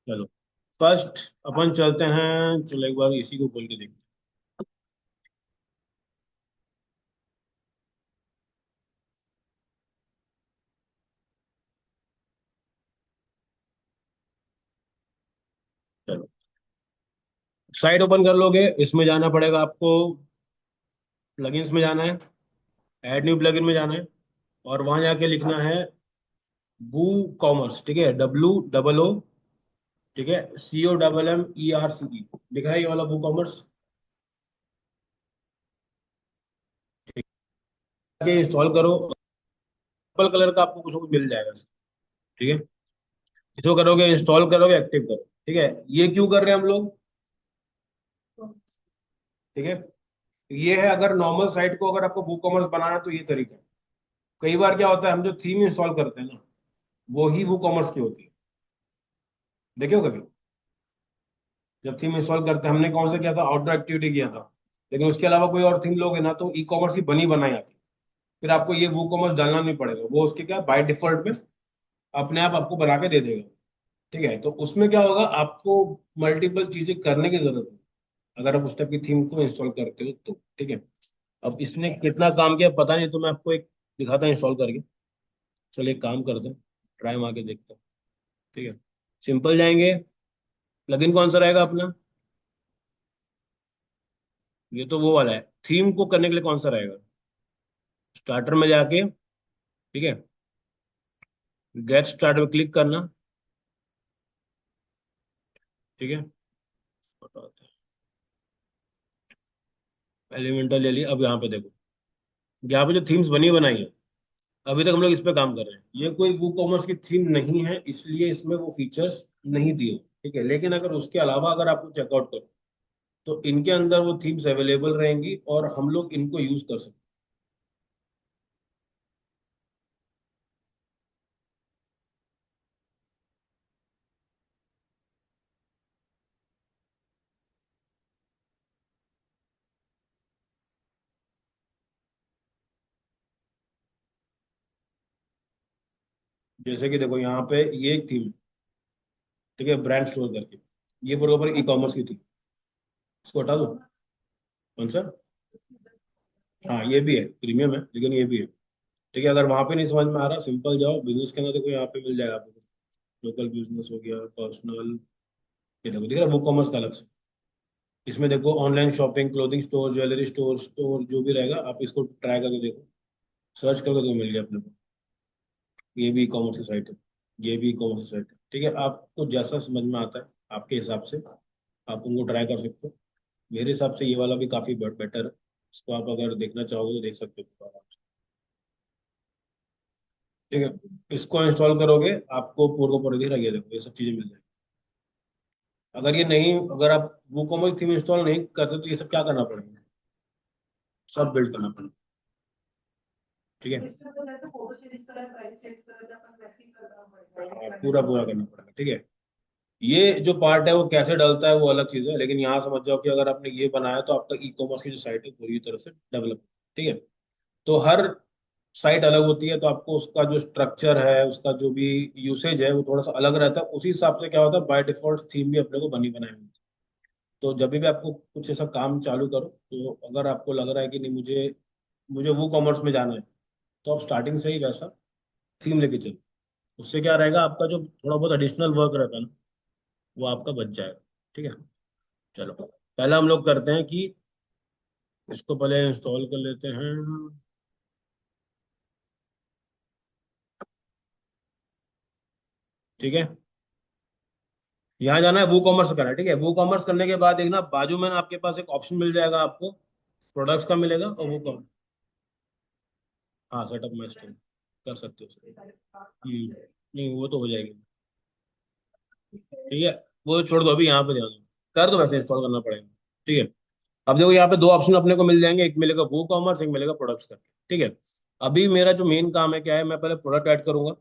चलो, फर्स्ट अपन चलते हैं। चलो एक बार इसी को खोल के देखते हैं। चलो, साइट ओपन कर लोगे, इसमें जाना पड़ेगा आपको। प्लगइन्स में जाना है, ऐड न्यू प्लगइन में जाना है, और वहां जाके लिखना है वू कॉमर्स। ठीक है, WOO, ठीक है, COMMERCE लिखा है, ये वाला वू कॉमर्स। ठीक है, इंस्टॉल करो। पर्पल कलर का आपको कुछ ना कुछ मिल जाएगा। ठीक है, इसको करोगे, इंस्टॉल करोगे, एक्टिव करो। ठीक है, ये क्यों कर रहे हैं हम लोग? ठीक है, ये है, अगर नॉर्मल साइट को अगर आपको वू कॉमर्स बनाना है तो ये तरीका है। कई बार क्या होता है, हम जो थीम इंस्टॉल करते हैं ना, वो ही वो कॉमर्स की होती है। देखिए हो कभी, जब थीम इंस्टॉल करते हैं, हमने कौन सा किया था, आउटडोर एक्टिविटी किया था, लेकिन उसके अलावा कोई और थीम लोगे ना तो ई कॉमर्स की बनी बनाई आती है। फिर आपको ये वो कॉमर्स डालना नहीं पड़ेगा, वो उसके क्या बाय डिफॉल्ट में अपने आप आपको बना के दे देगा। ठीक है, तो उसमें क्या होगा, आपको मल्टीपल चीजें करने की जरूरत है अगर आप उस टाइप की थीम को इंस्टॉल करते हो तो। ठीक है, अब इसने कितना काम किया पता नहीं, तो मैं आपको एक दिखाता हूँ इंस्टॉल करके। चलिए एक काम करते हैं, ट्राई मार के देखते हैं। ठीक है, सिंपल जाएंगे। प्लगइन कौन सा रहेगा अपना? ये तो वो वाला है। थीम को करने के लिए कौन सा रहेगा? स्टार्टर में जाके, ठीक है, गेट स्टार्ट में क्लिक करना। ठीक है, एलिमेंटल ले लिया। अब यहाँ पे देखो, यहाँ पे जो थीम्स बनी बनाई है, अभी तक हम लोग इस पे काम कर रहे हैं। ये कोई वो कॉमर्स की थीम नहीं है, इसलिए इसमें वो फीचर्स नहीं दिए। ठीक है, लेकिन अगर उसके अलावा अगर आपको चेकआउट करो तो इनके अंदर वो थीम्स अवेलेबल रहेंगी और हम लोग इनको यूज कर सकते हैं। जैसे कि देखो यहाँ पे ये एक थीम, ठीक है, ब्रांड स्टोर करके, ये बरोबर ई कॉमर्स की थी। इसको हटा दो। कौन सा? हाँ, ये भी है, प्रीमियम है, लेकिन ये भी है। ठीक है, अगर वहां पे नहीं समझ में आ रहा, सिंपल जाओ बिजनेस के अंदर, देखो यहाँ पे मिल जाएगा आपको। लोकल बिजनेस हो गया, पर्सनल, ये देखो दिख रहा है वो कॉमर्स का अलग से। इसमें देखो online shopping, clothing store, jewellery store, store जो भी रहेगा आप इसको ट्राई करके देखो। सर्च करके तो मिल गया अपने को। ये भी ई कॉमर्स की साइट है, ये भी ई कॉमर्स की साइट है। ठीक है, आपको जैसा समझ में आता है आपके हिसाब से आप उनको ट्राई कर सकते हो। मेरे हिसाब से ये वाला भी काफी बेटर है। इसको आप अगर देखना चाहोगे तो देख सकते हो आराम से। ठीक है, इसको इंस्टॉल करोगे, आपको पूरा का पूरा दिख रहा है, ये देखो ये सब चीजें मिल जाएगी। अगर ये नहीं, अगर आप वूकॉमर्स थीम इंस्टॉल नहीं करते तो ये सब क्या करना पड़ेगा? सब बिल्ड करना पड़ेगा। ठीक है, पूरा पूरा करना पड़ेगा। ठीक है, ये जो पार्ट है वो कैसे डलता है वो अलग चीज है, लेकिन यहाँ समझ जाओ कि अगर आपने ये बनाया तो आपका ई कॉमर्स की जो साइट है पूरी तरह से डेवलप। ठीक है, तो हर साइट अलग होती है, तो आपको उसका जो स्ट्रक्चर है, उसका जो भी यूसेज है वो थोड़ा सा अलग रहता है। उसी हिसाब से क्या होता है, बाय डिफॉल्ट थीम भी अपने को बनी बनाई होती है। तो जब भी आपको कुछ ऐसा काम चालू करो, तो अगर आपको लग रहा है कि नहीं, मुझे मुझे वो कॉमर्स में जाना है, तो आप स्टार्टिंग से ही वैसा थीम लेके चलो। उससे क्या रहेगा, आपका जो थोड़ा बहुत एडिशनल वर्क रहता है ना, वो आपका बच जाएगा। ठीक है, चलो पहला हम लोग करते हैं कि इसको पहले इंस्टॉल कर लेते हैं। ठीक है, यहाँ जाना है, वो कॉमर्स करना है। ठीक है, वो कॉमर्स करने के बाद एक ना बाजू में ना आपके पास एक ऑप्शन मिल जाएगा आपको, प्रोडक्ट्स का मिलेगा, और वो कॉमर्स। हाँ, सेटअप माई स्टोर कर सकते हो। नहीं, वो तो हो जाएगी। ठीक है, वो छोड़ दो, अभी यहाँ पे ध्यान दो। कर दो, वैसे इंस्टॉल करना पड़ेगा। ठीक है, अब देखो यहाँ पे दो ऑप्शन अपने को मिल जाएंगे, एक मिलेगा वो कॉमर्स, एक मिलेगा प्रोडक्ट्स का। ठीक है, अभी मेरा जो मेन काम है क्या है, मैं पहले प्रोडक्ट ऐड करूंगा।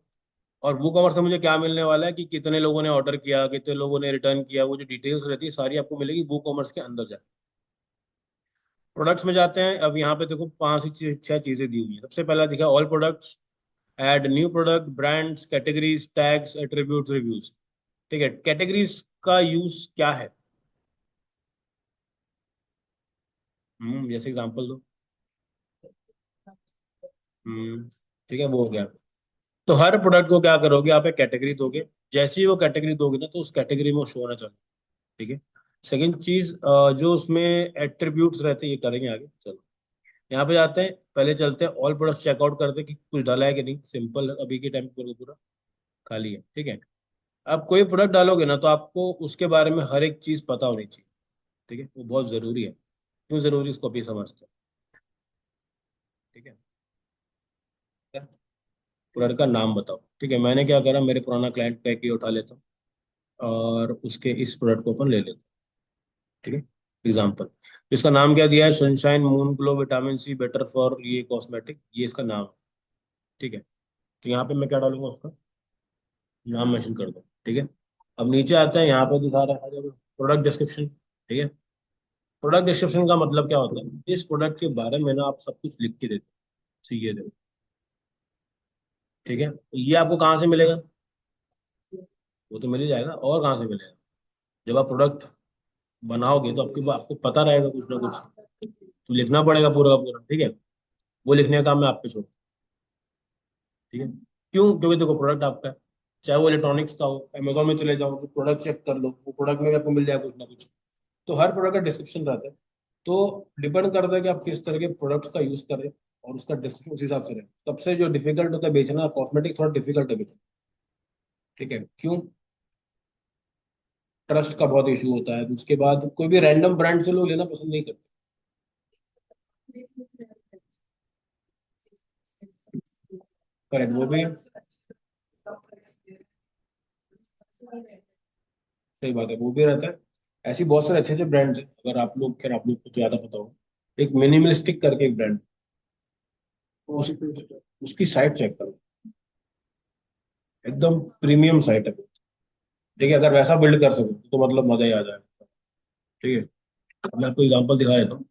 और वो कॉमर्स से मुझे क्या मिलने वाला है कि कितने लोगों ने ऑर्डर किया, कितने लोगों ने रिटर्न किया, वो जो डिटेल्स रहती है सारी आपको मिलेगी वो कॉमर्स के अंदर जाए। प्रोडक्ट्स में जाते हैं, अब यहाँ पे देखो पांच से छह चीजें दी हुई है। सबसे पहला दिखा all products, add new product, brands, categories, tags, attributes, reviews. ठीक है, कैटेगरीज का यूज क्या है? जैसे एग्जांपल दो। हम्म ठीक है, वो हो गया। तो हर प्रोडक्ट को क्या करोगे, आप एक कैटेगरी दोगे। जैसे ही वो कैटेगरी दोगे ना, तो उस कैटेगरी में वो शो होना चाहिए। ठीक है। सेकंड चीज, जो उसमें एट्रीब्यूट्स रहते हैं, ये करेंगे आगे, चलो। यहाँ पे जाते हैं, पहले चलते हैं ऑल प्रोडक्ट्स चेकआउट करते हैं कि कुछ डाला है कि नहीं। सिंपल, अभी के टाइम पे पूरा पूरा खाली है। ठीक है। आप कोई प्रोडक्ट डालोगे ना, तो आपको उसके बारे में हर एक चीज पता होनी चाहिए। ठीक है, वो बहुत जरूरी है। क्यों जरूरी, इसको अभी समझते हैं। ठीक है। प्रोडक्ट का नाम बताओ। ठीक है, मैंने क्या करा, मेरे पुराना क्लाइंट का एक ही उठा लेता हूँ और उसके इस प्रोडक्ट को अपन ले लेते हैं। ठीक है। एग्जाम्पल, इसका नाम क्या दिया है, sunshine moon glow vitamin C better for ये कॉस्मेटिक, ये इसका नाम है। ठीक है। तो यहाँ पे मैं क्या डालूंगा, उसका नाम मेंशन कर दो। ठीक है। अब नीचे आते हैं, यहाँ पे दिखा रहा है प्रोडक्ट डिस्क्रिप्शन। ठीक है। प्रोडक्ट डिस्क्रिप्शन का मतलब क्या होता है, इस प्रोडक्ट के बारे में ना आप सब कुछ लिख के देते हो, सीए दे। ठीक है, तो ये आपको कहाँ से मिलेगा? वो तो मिल ही जाएगा, और कहाँ से मिलेगा? जब आप प्रोडक्ट बनाओगे तो आपको पता रहेगा कुछ ना कुछ, तो लिखना पड़ेगा पूरा का पूरा। ठीक है। वो लिखने का काम मैं आप पे छोड़। ठीक है। क्यों? क्योंकि देखो, प्रोडक्ट आपका है। चाहे वो इलेक्ट्रॉनिक्स का हो, अमेजोन में चले जाओ, तो प्रोडक्ट चेक कर लो, वो प्रोडक्ट में भी आपको मिल जाएगा कुछ ना कुछ। तो हर प्रोडक्ट का डिस्क्रिप्शन रहता है। तो डिपेंड करता है कि आप किस तरह के प्रोडक्ट्स का यूज कर रहे हैं, और उसका डिस्क्रिप्शन उस हिसाब से रहे। सबसे जो डिफिकल्ट होता है बेचना, कॉस्मेटिक थोड़ा डिफिकल्ट है बेचना। ठीक है। क्यों? ट्रस्ट का बहुत इशू होता है। उसके बाद कोई भी रैंडम ब्रांड से लोग लेना पसंद नहीं करते। करेक्ट, वो भी है। सही बात है, वो भी रहता है। ऐसी बहुत सारे अच्छे अच्छे ब्रांड्स हैं, अगर आप लोग, खैर आप लोग को तो ज्यादा पता होगा। एक मिनिमलिस्टिक करके एक ब्रांड, उस, उसकी साइट चेक करो, एकदम प्रीमियम साइट है। ठीक है, अगर वैसा बिल्ड कर सको तो मतलब मजा ही आ जाएगा। ठीक है। अब मैं आपको एग्जांपल दिखा देता हूँ।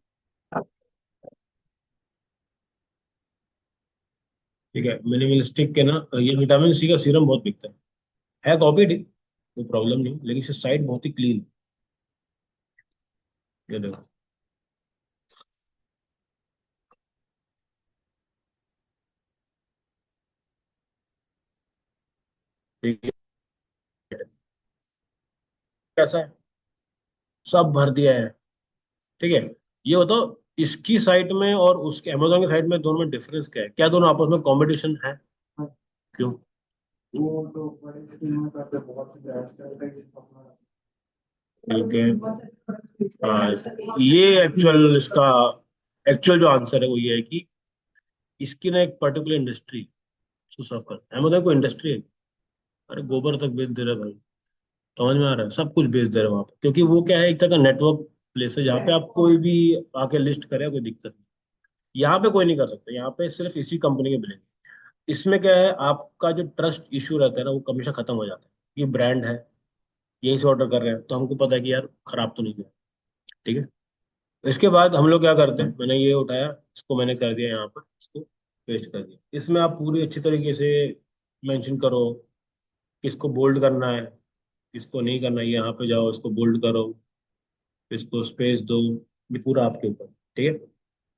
ठीक है, मिनिमलिस्टिक के ना, ये विटामिन सी का सीरम बहुत बिकता है कॉपीड, कोई प्रॉब्लम नहीं, लेकिन इसकी साइट बहुत ही क्लीन। ये देखो। ठीक है, कैसा है, सब भर दिया है। ठीक है। ये बताओ, इसकी साइट में और उसके अमेजोन की साइट में, दोनों में डिफरेंस क्या है? क्या दोनों आपस में कंपटीशन है? क्यों? ठीक है। ये एक्चुअल इसका एक्चुअल जो आंसर है वो ये है कि इसकी ना एक पर्टिकुलर इंडस्ट्री उसको सर्व करता है। अमेजोन को इंडस्ट्री है। अरे गोबर तक बेच दे रहे हैं भाई। समझ में आ रहा है, सब कुछ बेच दे रहे हैं वहां पे, क्योंकि वो क्या है, एक तरह का नेटवर्क प्लेस है जहाँ पे आप कोई भी आके लिस्ट करे, कोई दिक्कत नहीं। यहाँ पे कोई नहीं कर सकता, यहाँ पे सिर्फ इसी कंपनी के मिलेंगे। इसमें क्या है, आपका जो ट्रस्ट इशू रहता है ना, वो हमेशा खत्म हो जाता है। ये ब्रांड है, यहीं से ऑर्डर कर रहे हैं, तो हमको पता है कि यार खराब तो नहीं है। ठीक है। इसके बाद हम लोग क्या करते हैं, मैंने ये उठाया, इसको मैंने कर दिया यहाँ पर, इसको पेस्ट कर दिया। इसमें आप पूरी अच्छी तरीके से मेंशन करो, किसको बोल्ड करना है, किसको नहीं करना है। यहाँ पे जाओ, इसको बोल्ड करो, इसको स्पेस दो। ये पूरा आपके ऊपर। ठीक है।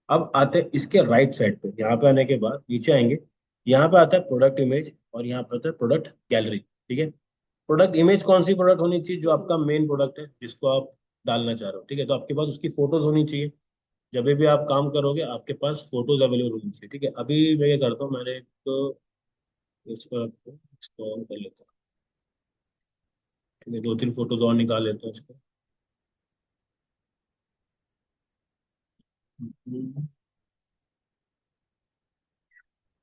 अब आते हैं इसके राइट साइड पे, यहाँ पे आने के बाद नीचे आएंगे। यहाँ पे आता है प्रोडक्ट इमेज, और यहाँ पे आता है प्रोडक्ट गैलरी। ठीक है। प्रोडक्ट इमेज कौन सी प्रोडक्ट होनी चाहिए, जो आपका मेन प्रोडक्ट है, जिसको आप डालना चाह रहे हो। ठीक है, तो आपके पास उसकी फोटोज होनी चाहिए। जब भी आप काम करोगे, आपके पास फोटोज अवेलेबल होनी चाहिए। ठीक है, अभी मैं ये करता हूँ, मैंने एक इसको ऑन कर लेता हूँ। ठीक है, दो तीन फोटोज और निकाल लेते हैं इसको।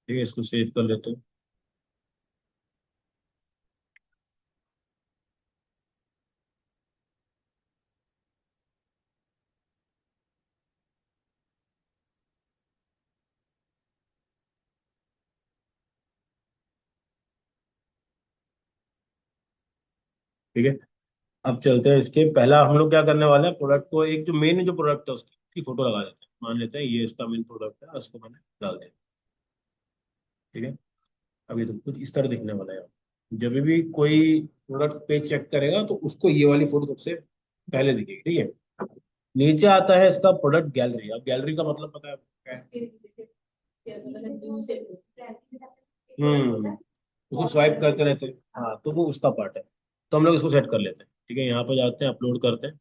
ठीक है, इसको सेव कर लेते हैं। ठीक है। अब चलते हैं इसके, पहला हम लोग क्या करने वाले हैं, प्रोडक्ट को, एक जो मेन जो प्रोडक्ट है उसकी फोटो लगा देते हैं। मान लेते हैं ये इसका मेन प्रोडक्ट है, उसको मैंने डाल दिया। ठीक है। अभी तो कुछ इस तरह दिखने वाला है। जब भी कोई प्रोडक्ट पेज चेक करेगा तो उसको ये वाली फोटो सबसे पहले दिखेगी, ठीक है। नीचे आता है इसका प्रोडक्ट गैलरी। अब गैलरी का मतलब पता है आपको क्या है? उसको स्वाइप करते रहते हैं, हाँ, तो वो उसका पार्ट है। तो हम लोग इसको सेट कर लेते हैं, ठीक है। यहाँ पे जाते हैं, अपलोड करते हैं,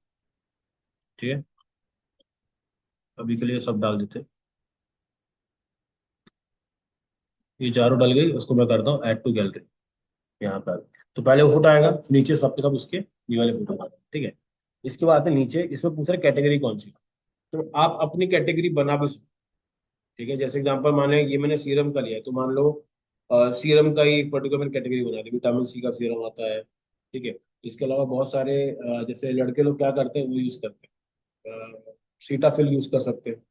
ठीक है। अभी के लिए सब डाल देते हैं, ये चारों डल गई। उसको मैं करता हूँ ऐड टू गैलरी, यहाँ पर। तो पहले वो फोटो आएगा, फिर नीचे सबके सब उसके ये वाले फोटो आएगा, ठीक है। इसके बाद आते हैं नीचे, इसमें पूछ रहे कैटेगरी कौन सी। तो आप अपनी कैटेगरी बना भी सकते, ठीक है। जैसे एग्जांपल माने ये मैंने सीरम का लिया है, तो मान लो सीरम का ही पर्टिकुलर मैंने कैटेगरी बना दी, विटामिन सी का सीरम आता है, ठीक है। इसके अलावा बहुत सारे जैसे लड़के लोग क्या करते हैं वो यूज करते हैं, सीटाफिल यूज कर सकते हैं।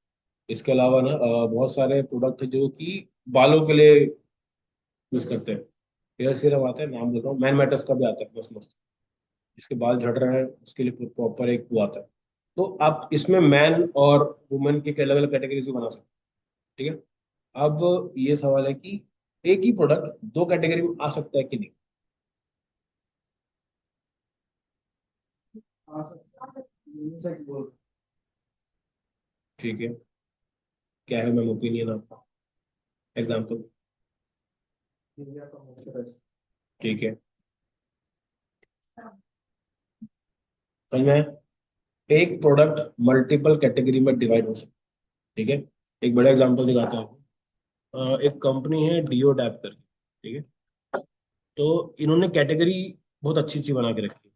इसके अलावा ना बहुत सारे प्रोडक्ट है जो कि बालों के लिए यूज करते हैं। हेयर सीरम आता है, नाम बताओ, मैन मैटर्स का भी आता है, मस्त मस्त। जिसके बाल झड़ रहे हैं उसके लिए प्रॉपर एक वो आता है। तो आप इसमें मैन और वुमेन की अलग अलग कैटेगरीज भी बना सकते हैं, ठीक है। अब ये सवाल है कि एक ही प्रोडक्ट दो कैटेगरी में आ सकता है कि नहीं। आ सकता है, यूनिसेक्स बोल। ठीक है, क्या है मैम ओपिनियन आपका? एग्जाम्पल। ठीक है, समझ में आया? एक प्रोडक्ट मल्टीपल कैटेगरी में डिवाइड हो सकता है, ठीक है। एक बड़ा एग्जांपल दिखाता हूँ। एक कंपनी है डीओ डैप करके, ठीक है। तो इन्होंने कैटेगरी बहुत अच्छी अच्छी बना के रखी है,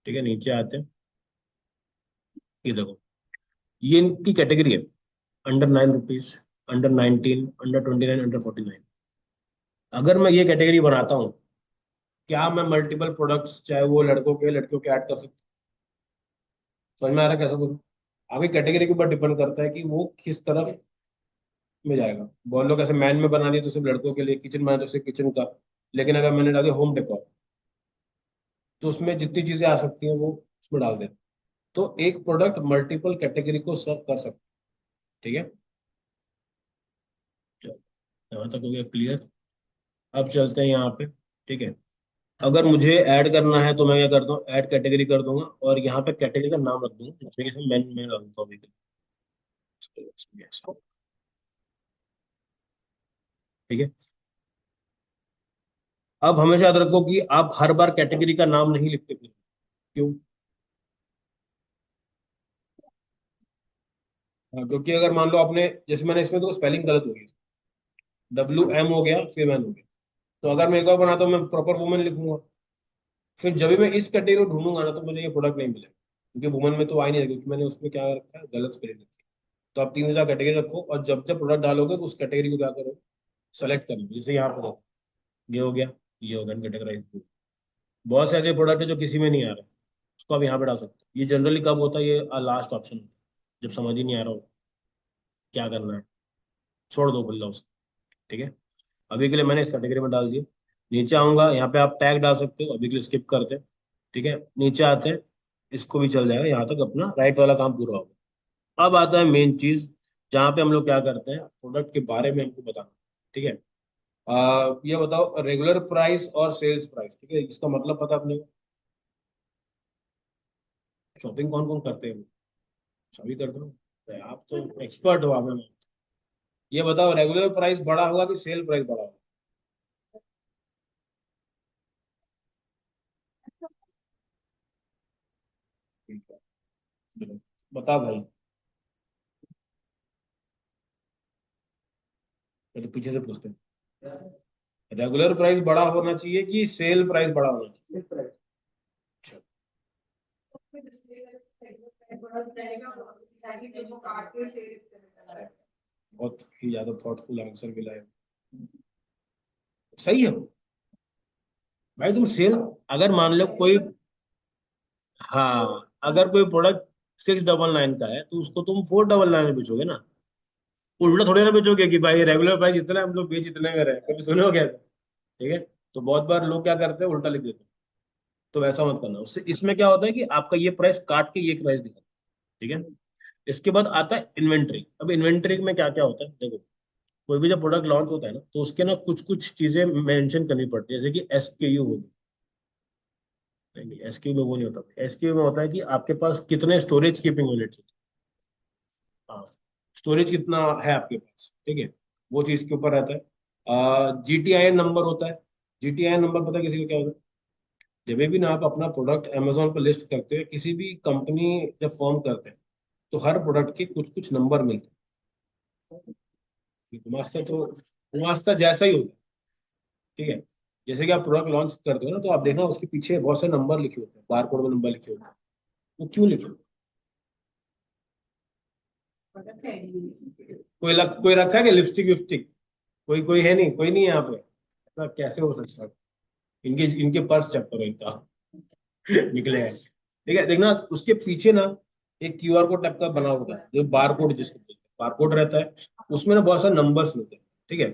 ठीक है। नीचे आते हैं, ये देखो, ये इनकी कैटेगरी है। Under 9 rupees, under 19, under 29, under 49। अगर मैं ये कैटेगरी बनाता हूँ, क्या मैं मल्टीपल प्रोडक्ट्स चाहे वो लड़कों के लड़कियों के ऐड कर सकता हूँ? समझ में आ रहा है कैसे बोलूँ? आगे कैटेगरी के ऊपर डिपेंड करता है कि वो किस तरफ में जाएगा। बहुत लोग ऐसे मैन में बना दिया तो सिर्फ लड़कों के लिए, किचन बना तो सिर्फ किचन का। लेकिन अगर मैंने डाल दिया होम डेकोर, तो उसमें जितनी चीजें आ सकती हैं वो उसमें डाल दें। तो एक प्रोडक्ट मल्टीपल कैटेगरी को सर्व कर सकता है, ठीक है। चलो, यहाँ तक हो गया क्लियर। अब चलते हैं यहाँ पे, ठीक है। अगर मुझे ऐड करना है तो मैं क्या करता हूँ, ऐड कैटेगरी कर दूंगा और यहाँ पे कैटेगरी का नाम रख दूंगा, जैसे कि मैं डाल देता हूँ अभी, ठीक है। अब हमेशा याद रखो कि आप हर बार कैटेगरी का नाम नहीं लिखते फिर। क्यों? हाँ, क्योंकि अगर मान लो आपने, जैसे मैंने इसमें तो स्पेलिंग गलत हो गई, WM हो गया फिर मैन हो गया। तो अगर मैं एक और बनाता हूँ, मैं प्रॉपर वुमेन लिखूंगा, फिर जब भी मैं इस कैटेगरी को ढूंढूंगा ना तो मुझे ये प्रोडक्ट नहीं मिलेगा, क्योंकि वुमेन में तो आ ही नहीं रहा, क्योंकि मैंने उसमें क्या रखा है, गलत स्पेलिंग रखी है। तो आप 3 से 4 कैटेगरी रखो और जब जब प्रोडक्ट डालोगे तो उस कैटेगरी को क्या करो, सेलेक्ट कर लो। जैसे यहाँ पर देखो, ये हो गया, ये हो गया कैटेगराइज। बहुत से ऐसे प्रोडक्ट है जो किसी में नहीं आ रहा, उसको आप यहाँ पे डाल सकते हो। ये जनरली कब होता है, ये लास्ट ऑप्शन होता है, जब समझ ही नहीं आ रहा हो क्या करना है, छोड़ दो खुला उसको, ठीक है। अभी के लिए मैंने इस कैटेगरी में डाल दिया। नीचे आऊंगा, यहाँ पे आप टैग डाल सकते हो, अभी के लिए स्किप करते हैं, ठीक है। नीचे आते हैं, इसको भी चल जाएगा, यहाँ तक अपना राइट वाला काम पूरा होगा। अब आता है मेन चीज, जहाँ पे हम लोग क्या करते हैं, प्रोडक्ट के बारे में हमको बताना, ठीक है। ये बताओ, रेगुलर प्राइस और सेल्स प्राइस, ठीक है, इसका मतलब पता है अपने को? शॉपिंग कौन कौन करते हैं? सभी करते हो, तो आप तो एक्सपर्ट हो आप में। ये बताओ, रेगुलर प्राइस बड़ा होगा कि सेल प्राइस बड़ा होगा? ठीक है, चलो, बताओ भाई। ये तो पीछे से पूछते हैं, रेगुलर प्राइस बड़ा होना चाहिए कि सेल प्राइस बड़ा होना चाहिए? अच्छा, बहुत ही ज्यादा थॉटफुल आंसर मिला है। सही है भाई। तुम सेल, अगर मान लो कोई, हाँ, अगर कोई प्रोडक्ट 699 का है तो उसको तुम 499 में बेचोगे ना। उल्टा थोड़ी ना बेचोगे कि भाई रेगुलर प्राइस इतना है, हम लोग बेच इतने में रहे, कभी सुने हो कैसे? ठीक है। तो बहुत बार लोग क्या करते हैं, उल्टा लिख देते हैं। तो वैसा मत करना, उससे इसमें क्या होता है कि आपका ये प्राइस काट के ये प्राइस दिखा, ठीक है। इसके बाद आता है इन्वेंट्री। अब इन्वेंट्री में क्या क्या होता है, देखो, कोई भी जब प्रोडक्ट लॉन्च होता है ना, तो उसके ना कुछ कुछ चीजें मेंशन करनी पड़ती है, जैसे कि SKU होगी, नहीं नहीं, एसक्यू में वो नहीं होता। एसक्यू में होता है कि आपके पास कितने स्टोरेज कीपिंग यूनिट्स। हाँ, स्टोरेज कितना है आपके पास, ठीक है, वो चीज के ऊपर रहता है। जीटीआईएन नंबर होता है। जीटीआईएन नंबर पता है किसी को क्या होता है? जब भी ना आप अपना प्रोडक्ट अमेजोन पर लिस्ट करते हो, किसी भी कंपनी जब फॉर्म करते हैं, तो हर प्रोडक्ट के कुछ कुछ नंबर मिलते हैं। गुमास्ता तो गुमास्ता जैसा ही होता है, ठीक है। जैसे कि आप प्रोडक्ट लॉन्च करते हो ना, तो आप देखना उसके पीछे बहुत से नंबर लिखे होते हैं, बारकोड में नंबर लिखे होते हैं। वो क्यों लिखे होते हैं? कोई रखा है कि लिपस्टिक विपस्टिक? कोई है नहीं, कोई नहीं है यहाँ पे, ऐसा कैसे हो सकता है? इनके इनके पर्स चेक करो इनका। निकले हैं, ठीक है। देखना उसके पीछे ना एक क्यूआर कोड टाइप का बना होता है, जो बार कोड जिसको बोलते हैं, बार कोड रहता है। उसमें ना बहुत सारे नंबर्स मिलते हैं, ठीक है।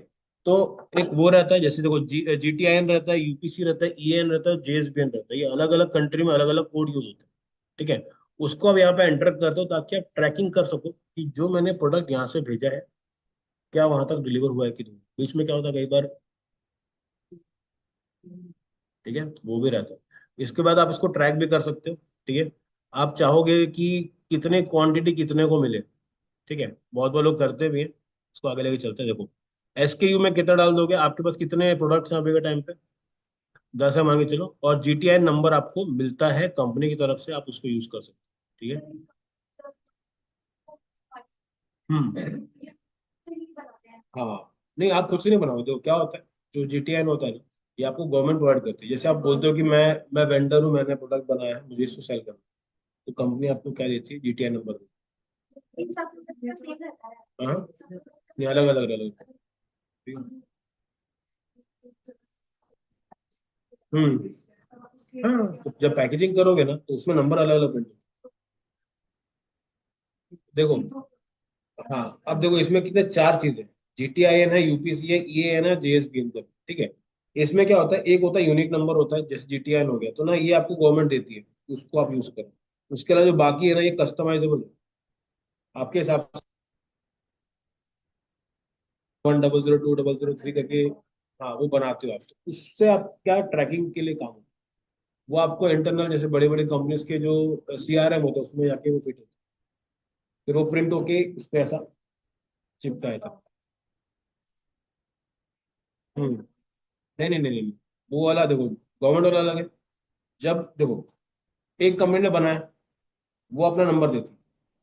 तो एक वो रहता है, जैसे देखो जीटीआईएन रहता है, यूपीसी रहता है, ईएन रहता है, जेएसबीएन रहता है। ये अलग अलग कंट्री में अलग अलग कोड यूज होते हैं, ठीक है। उसको अब यहाँ पे एंटर कर दो ताकि आप ट्रैकिंग कर सको कि जो मैंने प्रोडक्ट यहाँ से भेजा है, क्या वहां तक डिलीवर हुआ है कि नहीं। बीच में क्या होता है कई बार, ठीक है, वो भी रहता है। इसके बाद आप इसको ट्रैक भी कर सकते हो, ठीक है। आप चाहोगे कि कितने क्वांटिटी कितने को मिले, ठीक है, बहुत बहुत लोग करते भी हैं। इसको आगे लेके चलते हैं। देखो, एसकेयू में कितना डाल दोगे, आपके पास कितने प्रोडक्ट्स हैं अभी के टाइम पे? 10 है मान के चलो, और जीटीआई नंबर आपको मिलता है कंपनी की तरफ से, आप उसको यूज कर सकते हो, ठीक है। हम्म। हाँ, नहीं आप खुद से नहीं बनाओ। जो क्या होता है, जो जीटीएन होता है ना, ये आपको गवर्नमेंट प्रोवाइड करती है। जैसे आप बोलते हो कि मैं वेंडर हूँ, मैंने प्रोडक्ट बनाया है, मुझे इसको सेल करना है, तो कंपनी आपको क्या देती है, जीटीएन नंबर। हाँ, नहीं अलग अलग अलग, ठीक है। हम्म। हाँ, तो जब पैकेजिंग करोगे ना, तो उसमें नंबर अलग अलग प्रिंट। देखो, हाँ, अब देखो इसमें कितने चार चीजें, जीटीआईएन है, यूपीसी है, ईएएन है, जेएसबीएन है, ठीक है। इसमें क्या होता है, एक होता है यूनिक नंबर होता है, जैसे जीटीआईएन हो गया, तो ना ये आपको गवर्नमेंट देती है, उसको आप यूज करो। उसके अलावा जो बाकी है ना, ये कस्टमाइजेबल है आपके हिसाब से। 10020003 करके, हाँ, वो बनाते हो आप, तो उससे आप क्या ट्रैकिंग के लिए काम होता है। वो आपको इंटरनल जैसे बड़ी बड़ी कंपनीज के जो सीआरएम होता है, उसमें जाके वो फिट होता है, फिर वो प्रिंट होके उस पर ऐसा चिपका है तब। हम्म। नहीं नहीं नहीं नहीं, वो वाला देखो, गवर्नमेंट वाला अलग है। जब देखो एक कंपनी ने बनाया, वो अपना नंबर देती है,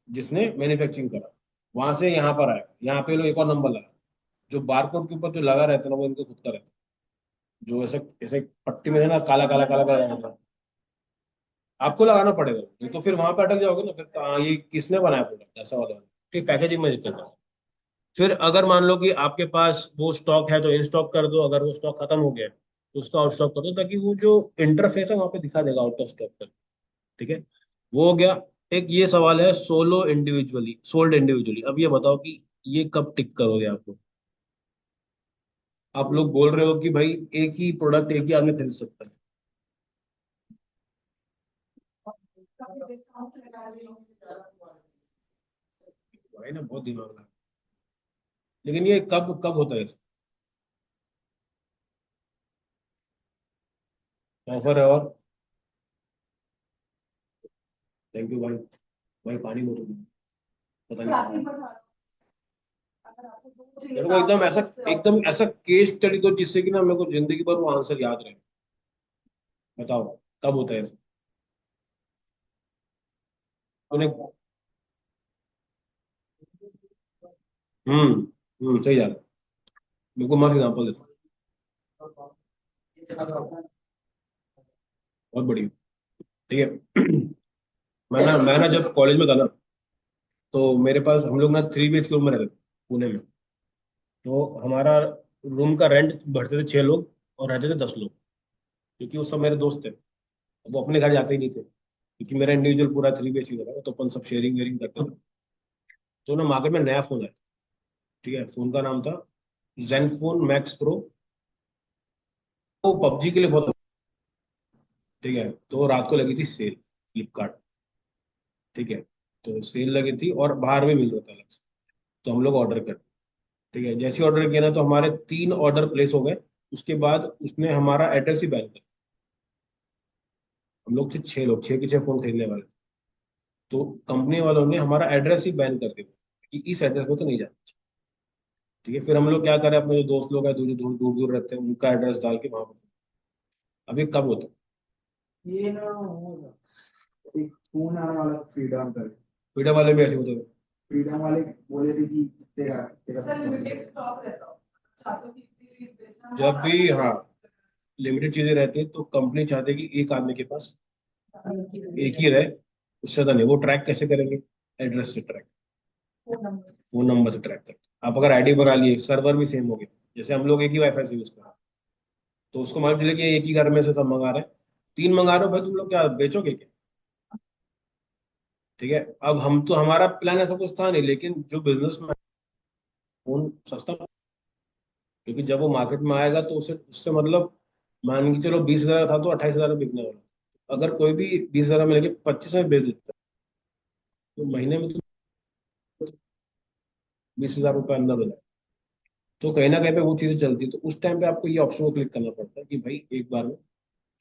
जिसने मैन्युफैक्चरिंग करा, वहां से यहाँ पर आया, यहाँ पे लो एक और नंबर लगा। जो बारकोड के ऊपर जो लगा रहता है ना, वो इनका खुद का रहता है, जो ऐसे ऐसे पट्टी में है ना, काला काला काला काला रहता है। आपको लगाना पड़ेगा, नहीं तो फिर वहां पे अटक जाओगे ना, फिर कहाँ ये किसने बनाया प्रोडक्ट, ऐसा वाला। ठीक, पैकेजिंग में दिक्कत है। फिर अगर मान लो कि आपके पास वो स्टॉक है, तो इन स्टॉक कर दो। अगर वो स्टॉक खत्म हो गया है, तो उसका आउट स्टॉक कर दो, ताकि वो जो इंटरफेस है वहां पे दिखा देगा आउट ऑफ स्टॉक कर, ठीक है। वो हो गया। एक ये सवाल है, सोलो इंडिविजुअली सोल्ड इंडिविजुअली, अब ये बताओ कि ये कब टिक करोगे आपको। आप लोग बोल रहे हो कि भाई एक ही प्रोडक्ट एक ही आदमी खरीद सकता है। भाई ना बहुत दिमाग लगा, लेकिन ये कब कब होता है? ऑफर है और थैंक यू भाई। भाई पानी बोलो, पता नहीं, मेरे को एकदम ऐसा केस स्टडी दो जिससे कि ना मेरे को जिंदगी भर वो आंसर याद रहे। बताओ कब होता है? तूने सही जा रहा है। मेरे को मस्त एग्जाम्पल देता हूँ। बहुत बढ़िया, ठीक है। मैं ना जब कॉलेज में था ना, तो मेरे पास हम लोग ना 3 BHK रूम में रहते थे, पुणे में। तो हमारा रूम का रेंट भरते थे 6 लोग, और रहते थे 10 लोग, क्योंकि वो सब मेरे दोस्त थे। वो अपने घर जाते ही नहीं थे, क्योंकि मेरा इंडिविजुअल पूरा 3 BHK था, तो अपन सब शेयरिंग वेयरिंग करते थे। तो ना मार्केट में नया फोन आया, ठीक है, फोन का नाम था जेनफोन मैक्स प्रो। वो पबजी के लिए बहुत, ठीक है। तो रात को लगी थी सेल, फ्लिपकार्ट, ठीक है। तो सेल लगी थी और बाहर भी मिल रहा था अलग से। तो हम लोग ऑर्डर कर, ठीक है, जैसे ऑर्डर किया ना, तो हमारे 3 ऑर्डर प्लेस हो गए। उसके बाद उसने हमारा एड्रेस ही बैन कर, हम लोग थे 6 लोग, 6 के 6 फोन खरीदने वाले। तो कंपनी वालों ने हमारा एड्रेस ही बैन कर दिया कि इस एड्रेस पे तो नहीं जाना। ठीक है, फिर हम लोग क्या करें, अपने जो दोस्त लोग हैं दूर दूर दूर दूर रहते हैं, उनका एड्रेस डाल के वहां पर। अभी कब होता है? ये ना वो एक फोन आने वाला फ्रीडम कर। वीडियो वाले भी ऐसे होते हैं। फ्रीडम वाले बोले थे कि तेरा तेरा जब भी, हाँ, लिमिटेड चीजें रहती है तो कंपनी चाहती है कि एक आदमी के पास एक ही रहे, उससे ज्यादा नहीं। वो ट्रैक कैसे करेंगे? एड्रेस से ट्रैक, फोन नंबर से ट्रैक करते हैं। आप अगर आईडी बना लिए, सर्वर भी सेम हो गया, जैसे हम लोग एक ही वाईफाई से यूज कर रहे हैं, तो उसको मालूम चले कि एक ही घर में से सब मंगा रहे हैं। 3 मंगा रहे हो भाई, तुम लोग क्या बेचोगे क्या? ठीक है, अब हम तो, हमारा प्लान ऐसा कुछ था नहीं, लेकिन जो बिजनेस में फोन सस्ता, क्योंकि जब वो मार्केट में आएगा तो उसे उससे मतलब, मान के चलो 20,000 था तो 28,000 में बिकने वाला। अगर कोई भी 20,000 में लेके 25 में बेच देता है, तो महीने में तो 20,000 रुपये अंदर हो जाए। तो कहीं ना कहीं पे वो चीजें चलती है, तो उस टाइम पे आपको ये ऑप्शन को क्लिक करना पड़ता है कि भाई एक बार में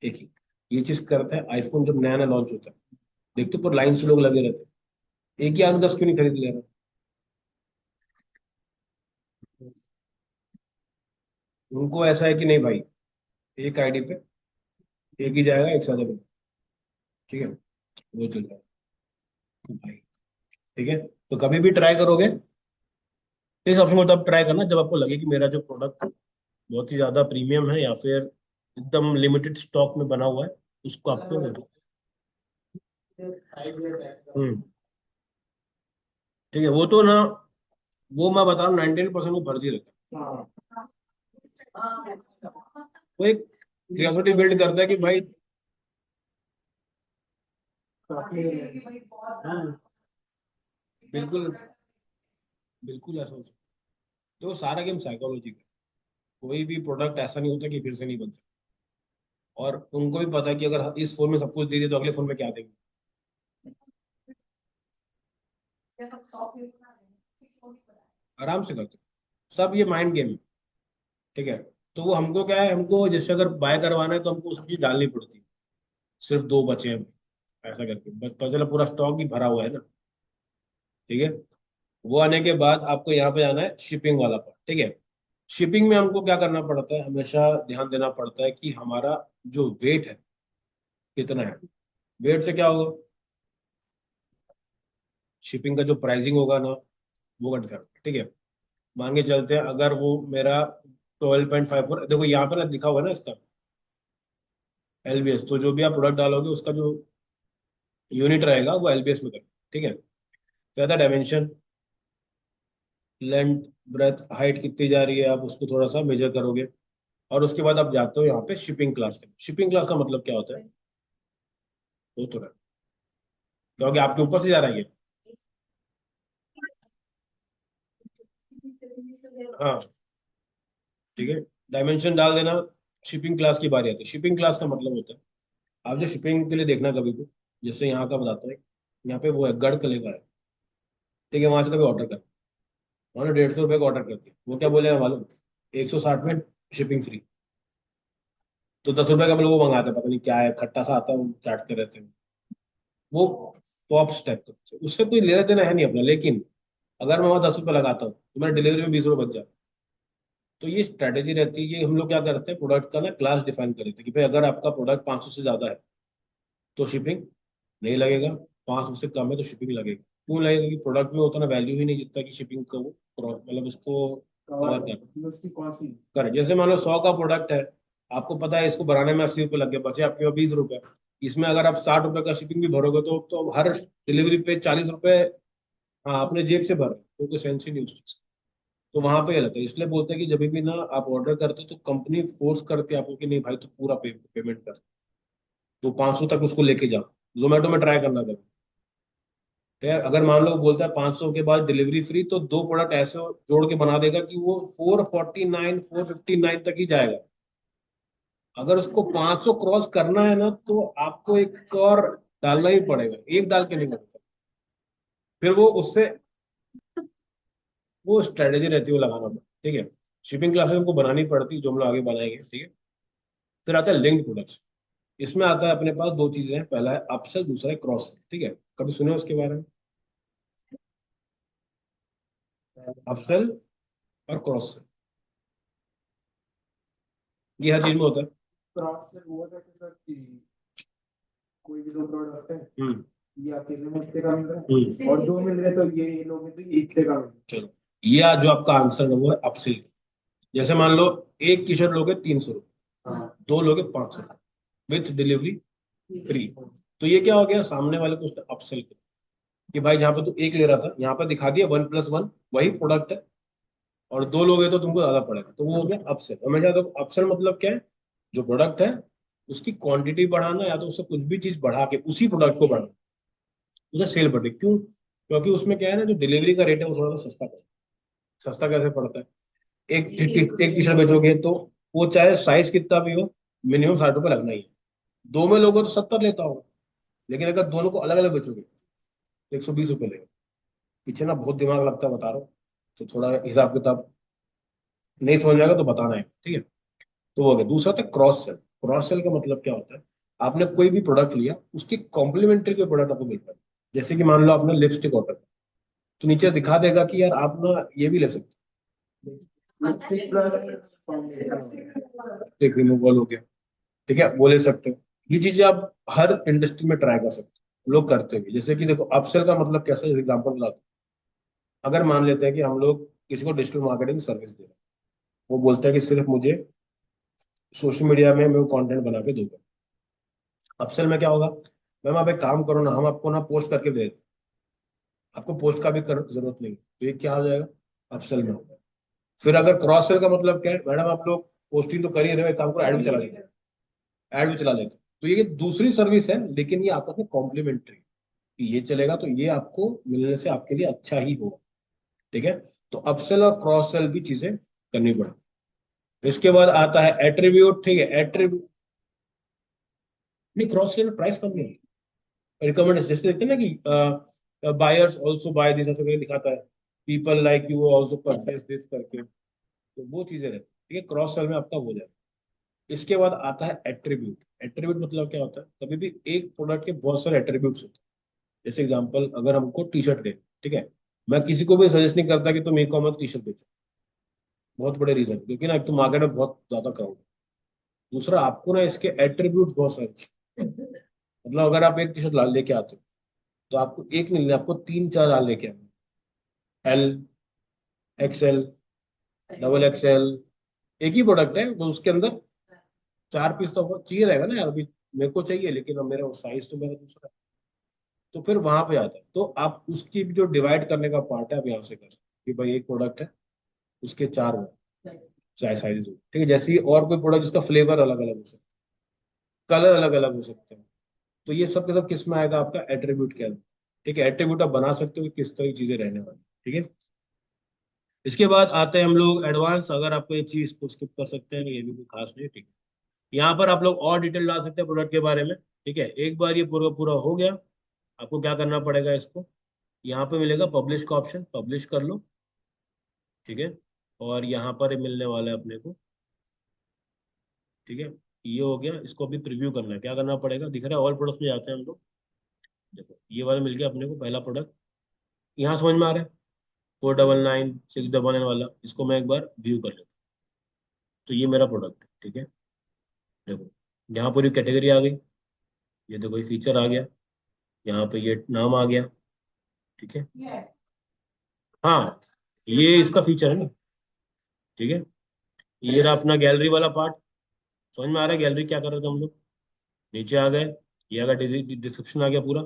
एक ही। ये चीज करता है आईफोन जब नया नया लॉन्च होता है, देखते पर लाइन से लोग लगे रहते हैं, एक ही आदमी 10 क्यों नहीं खरीद ले रहा? उनको ऐसा है कि नहीं भाई, एक आईडी पे एक ही जाएगा, एक साथ। ठीक है, वो चल रहा है भाई। ठीक है, तो कभी भी ट्राई करोगे, इस ऑप्शन को तब ट्राई करना जब आपको लगे कि मेरा जो प्रोडक्ट बहुत ही ज्यादा प्रीमियम है, या फिर एकदम लिमिटेड स्टॉक में बना हुआ है, उसको आपको। हम्म। ठीक है, वो तो ना, वो मैं बता रहा हूँ 99% वो भर्ती रहता है। वो एक क्रियोसिटी बिल्ड करता है कि भाई। हाँ, बिल्कुल, बिल्कुल ऐसा हो सकता है। तो वो सारा गेम साइकोलॉजी का। कोई भी प्रोडक्ट ऐसा नहीं होता कि फिर से नहीं बन सकता। और उनको भी पता है कि अगर इस फोन में सब कुछ दे दिए तो अगले फोन में क्या देंगे। आराम से करते हैं। सब ये माइंड गेम है। ठीक है, तो वो हमको क्या है, हमको जैसे अगर बाय करवाना है तो हमको सब चीज डालनी पड़ती है। सिर्फ 2 बचे हैं, ऐसा करके बस पता चला पूरा स्टॉक ही भरा हुआ है ना। ठीक है, वो आने के बाद आपको यहाँ पे जाना है शिपिंग वाला पार्ट। ठीक है, शिपिंग में हमको क्या करना पड़ता है, हमेशा ध्यान देना पड़ता है कि हमारा जो वेट है कितना है। वेट से क्या होगा, शिपिंग का जो प्राइसिंग होगा ना, वो घट जाएगा। ठीक है, मान के चलते हैं अगर वो मेरा 12.54, देखो यहाँ पे ना लिखा हुआ है ना इसका एलबीएस, तो जो भी आप प्रोडक्ट डालोगे उसका जो यूनिट रहेगा वो एलबीएस में करें। ठीक है, क्या था, डायमेंशन, लेंथ, ब्रेथ, हाइट कितनी जा रही है, आप उसको थोड़ा सा मेजर करोगे। और उसके बाद आप जाते हो यहाँ पे शिपिंग क्लास के। शिपिंग क्लास का मतलब क्या होता है, वो तो है, क्योंकि आपके ऊपर से जा रहा है ये। हाँ, ठीक है, डायमेंशन डाल देना। शिपिंग क्लास की बारी आती है। शिपिंग क्लास का मतलब होता है, आप जो शिपिंग के लिए देखना कभी भी, जैसे यहाँ का बताता है, यहाँ पे वो है गढ़ कलेगा है। ठीक है, वहां से कभी ऑर्डर कर, उन्होंने 150 रुपये का ऑर्डर कर दिया, वो क्या बोलेगा मालूम, 160 में शिपिंग फ्री। तो 10 रुपये का मतलब वो मंगाते हैं, पता नहीं क्या है, खट्टा सा आता है, वो चाटते रहते हैं। वो पॉप स्टेप का उससे कोई लेना देना है नहीं अपना, लेकिन अगर मैं वहाँ 10 रुपये लगाता हूँ तो मेरे डिलीवरी में 20 रुपये बच जाते हैं। तो ये स्ट्रेटेजी रहती है कि हम लोग क्या करते हैं, प्रोडक्ट का ना क्लास डिफाइन कर देते हैं कि भाई अगर आपका प्रोडक्ट 500 से ज्यादा है तो शिपिंग नहीं लगेगा, 500 से कम है तो शिपिंग लगेगा। क्यों लगेगा? कि प्रोडक्ट में उतना ना वैल्यू ही नहीं जितना कि शिपिंग का वो मतलब उसको कवर कर। उसकी कॉस्ट नहीं। करेक्ट, जैसे मान लो 100 का प्रोडक्ट है, आपको पता है इसको बनाने में 80 रुपये लग गए, बचे आपके पास 20 रुपये। इसमें अगर आप 60 रुपये का शिपिंग भी भरोगे तो हर डिलीवरी पे 40 रुपये, हाँ, अपने जेब से भर रहे हो, तो कोई सेंस ही नहीं उस चीज। तो वहां पे अलग है, इसलिए बोलते हैं कि जब भी ना आप ऑर्डर करते हो तो कंपनी फोर्स करती है आपको कि नहीं भाई तो पूरा पेमेंट कर, तो 500 तक उसको लेके जाओ। जोमेटो में ट्राई करना करो। यार अगर मान लो बोलता है 500 के बाद डिलीवरी फ्री, तो 2 प्रोडक्ट ऐसे जोड़ के बना देगा कि वो 449 459 तक ही जाएगा। अगर उसको 500 क्रॉस करना है ना, तो आपको एक और डालना ही पड़ेगा, एक डाल के नहीं लगता। फिर वो उससे, वो स्ट्रेटेजी रहती है वो लगाना पड़ता। ठीक है, शिपिंग क्लासेस हमको बनानी पड़ती है, जो हम लोग आगे बनाएंगे। ठीक है, फिर आता है लिंक्ड प्रोडक्ट्स। इसमें आता है अपने पास दो चीजें हैं, पहला है अपसेल, दूसरा है क्रॉस सेल। ठीक है, कभी सुने उसके बारे में? अपसेल और क्रॉस सेल, ये हर चीज में होता है। क्रॉस से हुआ था कि सर कि कोई भी दो प्रोडक्ट है, हम्म। ये अकेले में इतने का मिल रहा है और दो मिल रहे तो ये लोगे तो ये इतने का मिल रहा चलो, ये आज जो आपका आंसर है वो है अपसेल। जैसे मान लो एक टी शर्ट लोगे 300 रुपये, है। हाँ। दो लोगे 500 विथ डिलीवरी फ्री। तो ये क्या हो गया, सामने वाले को उसने अपसेल किया कि भाई जहाँ पे तू एक ले रहा था यहाँ पे दिखा दिया 1+1 वही प्रोडक्ट है, और दो लोगे तो तुमको ज्यादा पड़ेगा, तो वो हो गया अपसेल। हमेशा तो अपसेल मतलब क्या है, जो प्रोडक्ट है उसकी क्वांटिटी बढ़ाना, या तो उससे कुछ भी चीज बढ़ा के उसी प्रोडक्ट को बढ़ाना, उसे सेल बढ़े। क्यों? क्योंकि उसमें क्या है ना, जो डिलीवरी का रेट है वो थोड़ा सा सस्ता पड़ता है। सस्ता कैसे पड़ता है? एक टी शर्ट बेचोगे तो वो चाहे साइज कितना भी हो, मिनिमम 60 रुपये लगना ही है। दो में लोगों तो 70 लेता होगा, लेकिन अगर दोनों को अलग अलग बेचोगे तो 120 रुपये लेगा। पीछे ना बहुत दिमाग लगता है, बता रहा हूँ, तो थोड़ा हिसाब किताब नहीं समझ में आएगा तो बताना है, ठीक है। तो वो हो गया। दूसरा था क्रॉस सेल। क्रॉस सेल का मतलब क्या होता है, आपने कोई भी प्रोडक्ट लिया, उसके कॉम्प्लीमेंट्री कोई प्रोडक्ट आपको मिल रहा है। जैसे कि मान लो आपने लिपस्टिक ऑर्डर, तो नीचे दिखा देगा कि यार आप ना ये भी ले सकते लिपस्टिक प्लस फाउंडेशन। हो, एक रिमूवल हो गया, ठीक है, वो ले सकते हो। ये चीजें आप हर इंडस्ट्री में ट्राई कर सकते हो, लोग करते भी। जैसे कि देखो अपसेल का मतलब कैसे, एग्जाम्पल बताता हूँ। अगर मान लेते हैं कि हम लोग किसी को डिजिटल मार्केटिंग सर्विस दे रहे हैं, वो बोलता है कि सिर्फ मुझे सोशल मीडिया में मैं कंटेंट बना के दूंगा। अपसेल में क्या होगा, मैम आप एक काम करो ना, हम आपको ना पोस्ट करके दे दें, आपको पोस्ट का भी जरूरत नहीं, तो ये क्या हो जाएगा, अपसेल में होगा। फिर अगर क्रॉस सेल का मतलब क्या है, मैडम आप लोग पोस्टिंग तो कर ही रहे हो, एक काम करो ऐड भी चला लीजिए, ऐड भी चला लेते हैं। तो ये दूसरी सर्विस है, लेकिन ये आपस में कॉम्प्लीमेंट्री, कि ये चलेगा तो ये आपको मिलने से आपके लिए अच्छा ही होगा, ठीक है। तो अपसेल और क्रॉस सेल भी चीजें करनी पड़ती है। इसके बाद आता है एट्रीब्यूट, ठीक है। एट्रीब्यूट नहीं, क्रॉस सेल में प्राइस कम नहीं है, रिकमेंडेशन जैसे देखते हैं ना कि बायर्स आल्सो बाय दिस, ऐसा करके दिखाता है, people like you also purchase this करके, तो वो चीजें रहती है, ठीक है। क्रॉस सेल में आपका हो जाए। इसके बाद आता है एट्रीब्यूट। एट्रीब्यूट मतलब क्या होता है, कभी भी एक प्रोडक्ट के बहुत सारे एट्रीब्यूट्स होते हैं। जैसे एग्जांपल, अगर हमको टी शर्ट ले, ठीक है, मैं किसी को भी सजेस्ट नहीं करता कि तुम ई कॉमर्स टी शर्ट बेचो। बहुत बड़े रीजन, क्योंकि ना एक तो मार्केट में बहुत ज्यादा क्राउड है, दूसरा आपको ना इसके एट्रीब्यूट बहुत सारे चाहिए। मतलब अगर आप एक टी शर्ट लेके आते हो, तो आपको एक नहीं लेना, आपको तीन चार लाल लेके आना। एल, एक्सएल, डबल एक्सएल, एक ही प्रोडक्ट है वो, उसके अंदर चार पीस तो चाहिए रहेगा ना यार। अभी मेरे को चाहिए, लेकिन अब मेरा साइज तो मेरा दूसरा है। तो फिर वहां पे आता है, तो आप उसकी भी जो डिवाइड करने का पार्ट है, आप यहाँ से कर सकते हो कि भाई एक प्रोडक्ट है, उसके चार वो चाहे साइज हो, ठीक है। जैसे ही और कोई प्रोडक्ट जिसका फ्लेवर अलग अलग हो सकता है, कलर अलग अलग हो सकते हैं, तो ये सब के सब किस में आएगा, आपका एट्रीब्यूट के अंदर, ठीक है। एट्रीब्यूट आप बना सकते हो कि किस तरह की चीजें रहने वाली, ठीक है। इसके बाद आते हैं हम लोग एडवांस। अगर आपको ये चीज को स्किप कर सकते हैं, ये भी कोई खास नहीं, ठीक है। यहाँ पर आप लोग और डिटेल डाल सकते हैं प्रोडक्ट के बारे में, ठीक है। एक बार ये पूरा पूरा हो गया, आपको क्या करना पड़ेगा, इसको यहाँ पे मिलेगा पब्लिश का ऑप्शन, पब्लिश कर लो, ठीक है। और यहाँ पर ये मिलने वाला है अपने को, ठीक है। ये हो गया, इसको अभी प्रीव्यू करना है। क्या करना पड़ेगा, दिख रहा है ऑल प्रोडक्ट्स में जाते हैं हम लोग। देखो ये वाला मिल गया अपने को, पहला प्रोडक्ट यहाँ समझ में आ रहा है, 499699 वाला, इसको मैं एक बार व्यू कर लेता हूँ। तो ये मेरा प्रोडक्ट है, ठीक है। देखो यहाँ पूरी कैटेगरी आ गई, ये देखो ये फीचर आ गया, यहाँ पे ये नाम आ गया, ठीक है। हाँ, ये इसका फीचर है ना, ठीक है। ये रहा अपना गैलरी वाला पार्ट। समझ में आ रहा है गैलरी क्या कर रहे थे हम लोग, नीचे आ गए, ये अगर डिस्क्रिप्शन आ गया पूरा,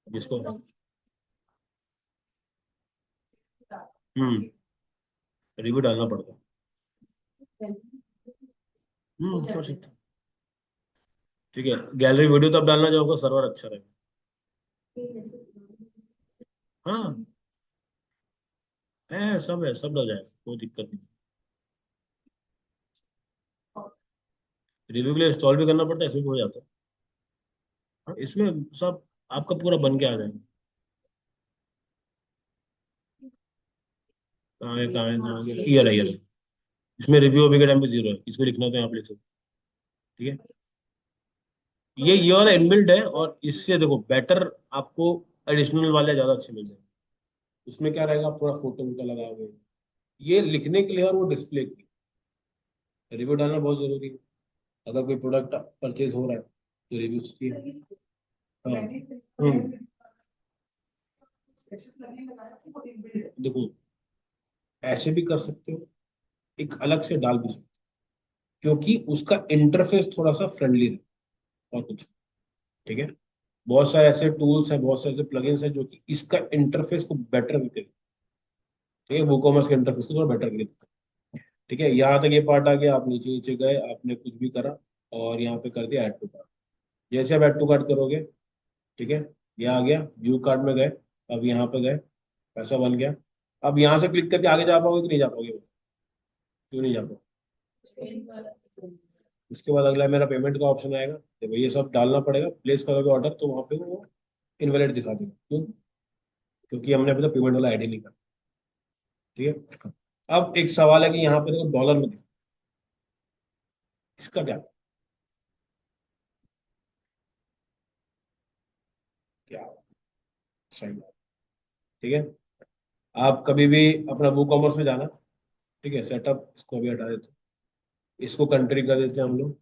जिसको हम्म रिव्यू डालना पड़ता है। कर सकते हैं। ठीक है, गैलरी वीडियो तब डालना जब आपका सर्वर अच्छा रहेगा। हाँ, है, सब है, सब डल जाएगा, कोई दिक्कत नहीं। रिव्यू के लिए इंस्टॉल भी करना पड़ता है, ऐसे भी हो जाता है। हाँ, इसमें सब आपका पूरा बन के आ जाएगा। कहाँ है, ये रहा, ये रहा। इसमें रिव्यू अभी के टाइम पे 0 है, इसको लिखना तो यहाँ पे लिख सकते ठीक है, ये वाला इनबिल्ट है, और इससे देखो बेटर आपको एडिशनल वाले ज्यादा अच्छे मिल जाएंगे। उसमें क्या रहेगा, आप थोड़ा फोटो उनका लगाओगे, ये लिखने के लिए और वो डिस्प्ले के लिए रिव्यू डालना बहुत जरूरी है। अगर कोई प्रोडक्ट परचेज हो रहा है तो रिव्यू चाहिए। हाँ। देखो, ऐसे भी कर सकते हो, एक अलग से डाल भी सकते हो, क्योंकि उसका इंटरफेस थोड़ा सा फ्रेंडली है और कुछ। ठीक है, बहुत सारे ऐसे टूल्स हैं, बहुत सारे ऐसे प्लगइन्स हैं जो कि इसका इंटरफेस को बेटर करके देते हैं। ठीक है, वो कॉमर्स के इंटरफेस को थोड़ा बेटर करके देते हैं। ठीक है, यहाँ तक ये पार्ट आ गया, आप नीचे नीचे गए, आपने कुछ भी करा और यहाँ पे कर दिया ऐड टू कार्ट। जैसे आप ऐड टू कार्ट करोगे, ठीक है, ये आ गया, व्यू कार्ट में गए, अब यहाँ पे गए, पैसा बन गया। अब यहाँ से क्लिक करके आगे जा पाओगे कि नहीं जा पाओगे? क्यों नहीं जा पाओगे? उसके बाद अगला मेरा पेमेंट का ऑप्शन आएगा, देखो ये सब डालना पड़ेगा, प्लेस करोगे ऑर्डर तो वहाँ पे वो इनवैलिड दिखा देगा। क्यों? क्योंकि हमने अभी तक पेमेंट वाला आईडी नहीं करा। ठीक है, अब एक सवाल है कि यहाँ पे देखो डॉलर में दिखा, इसका क्या? क्या सही बात। ठीक है, आप कभी भी अपना वो कॉमर्स में जाना, ठीक है, सेटअप इसको भी हटा देते हैं, इसको कंट्री कर देते हैं हम लोग।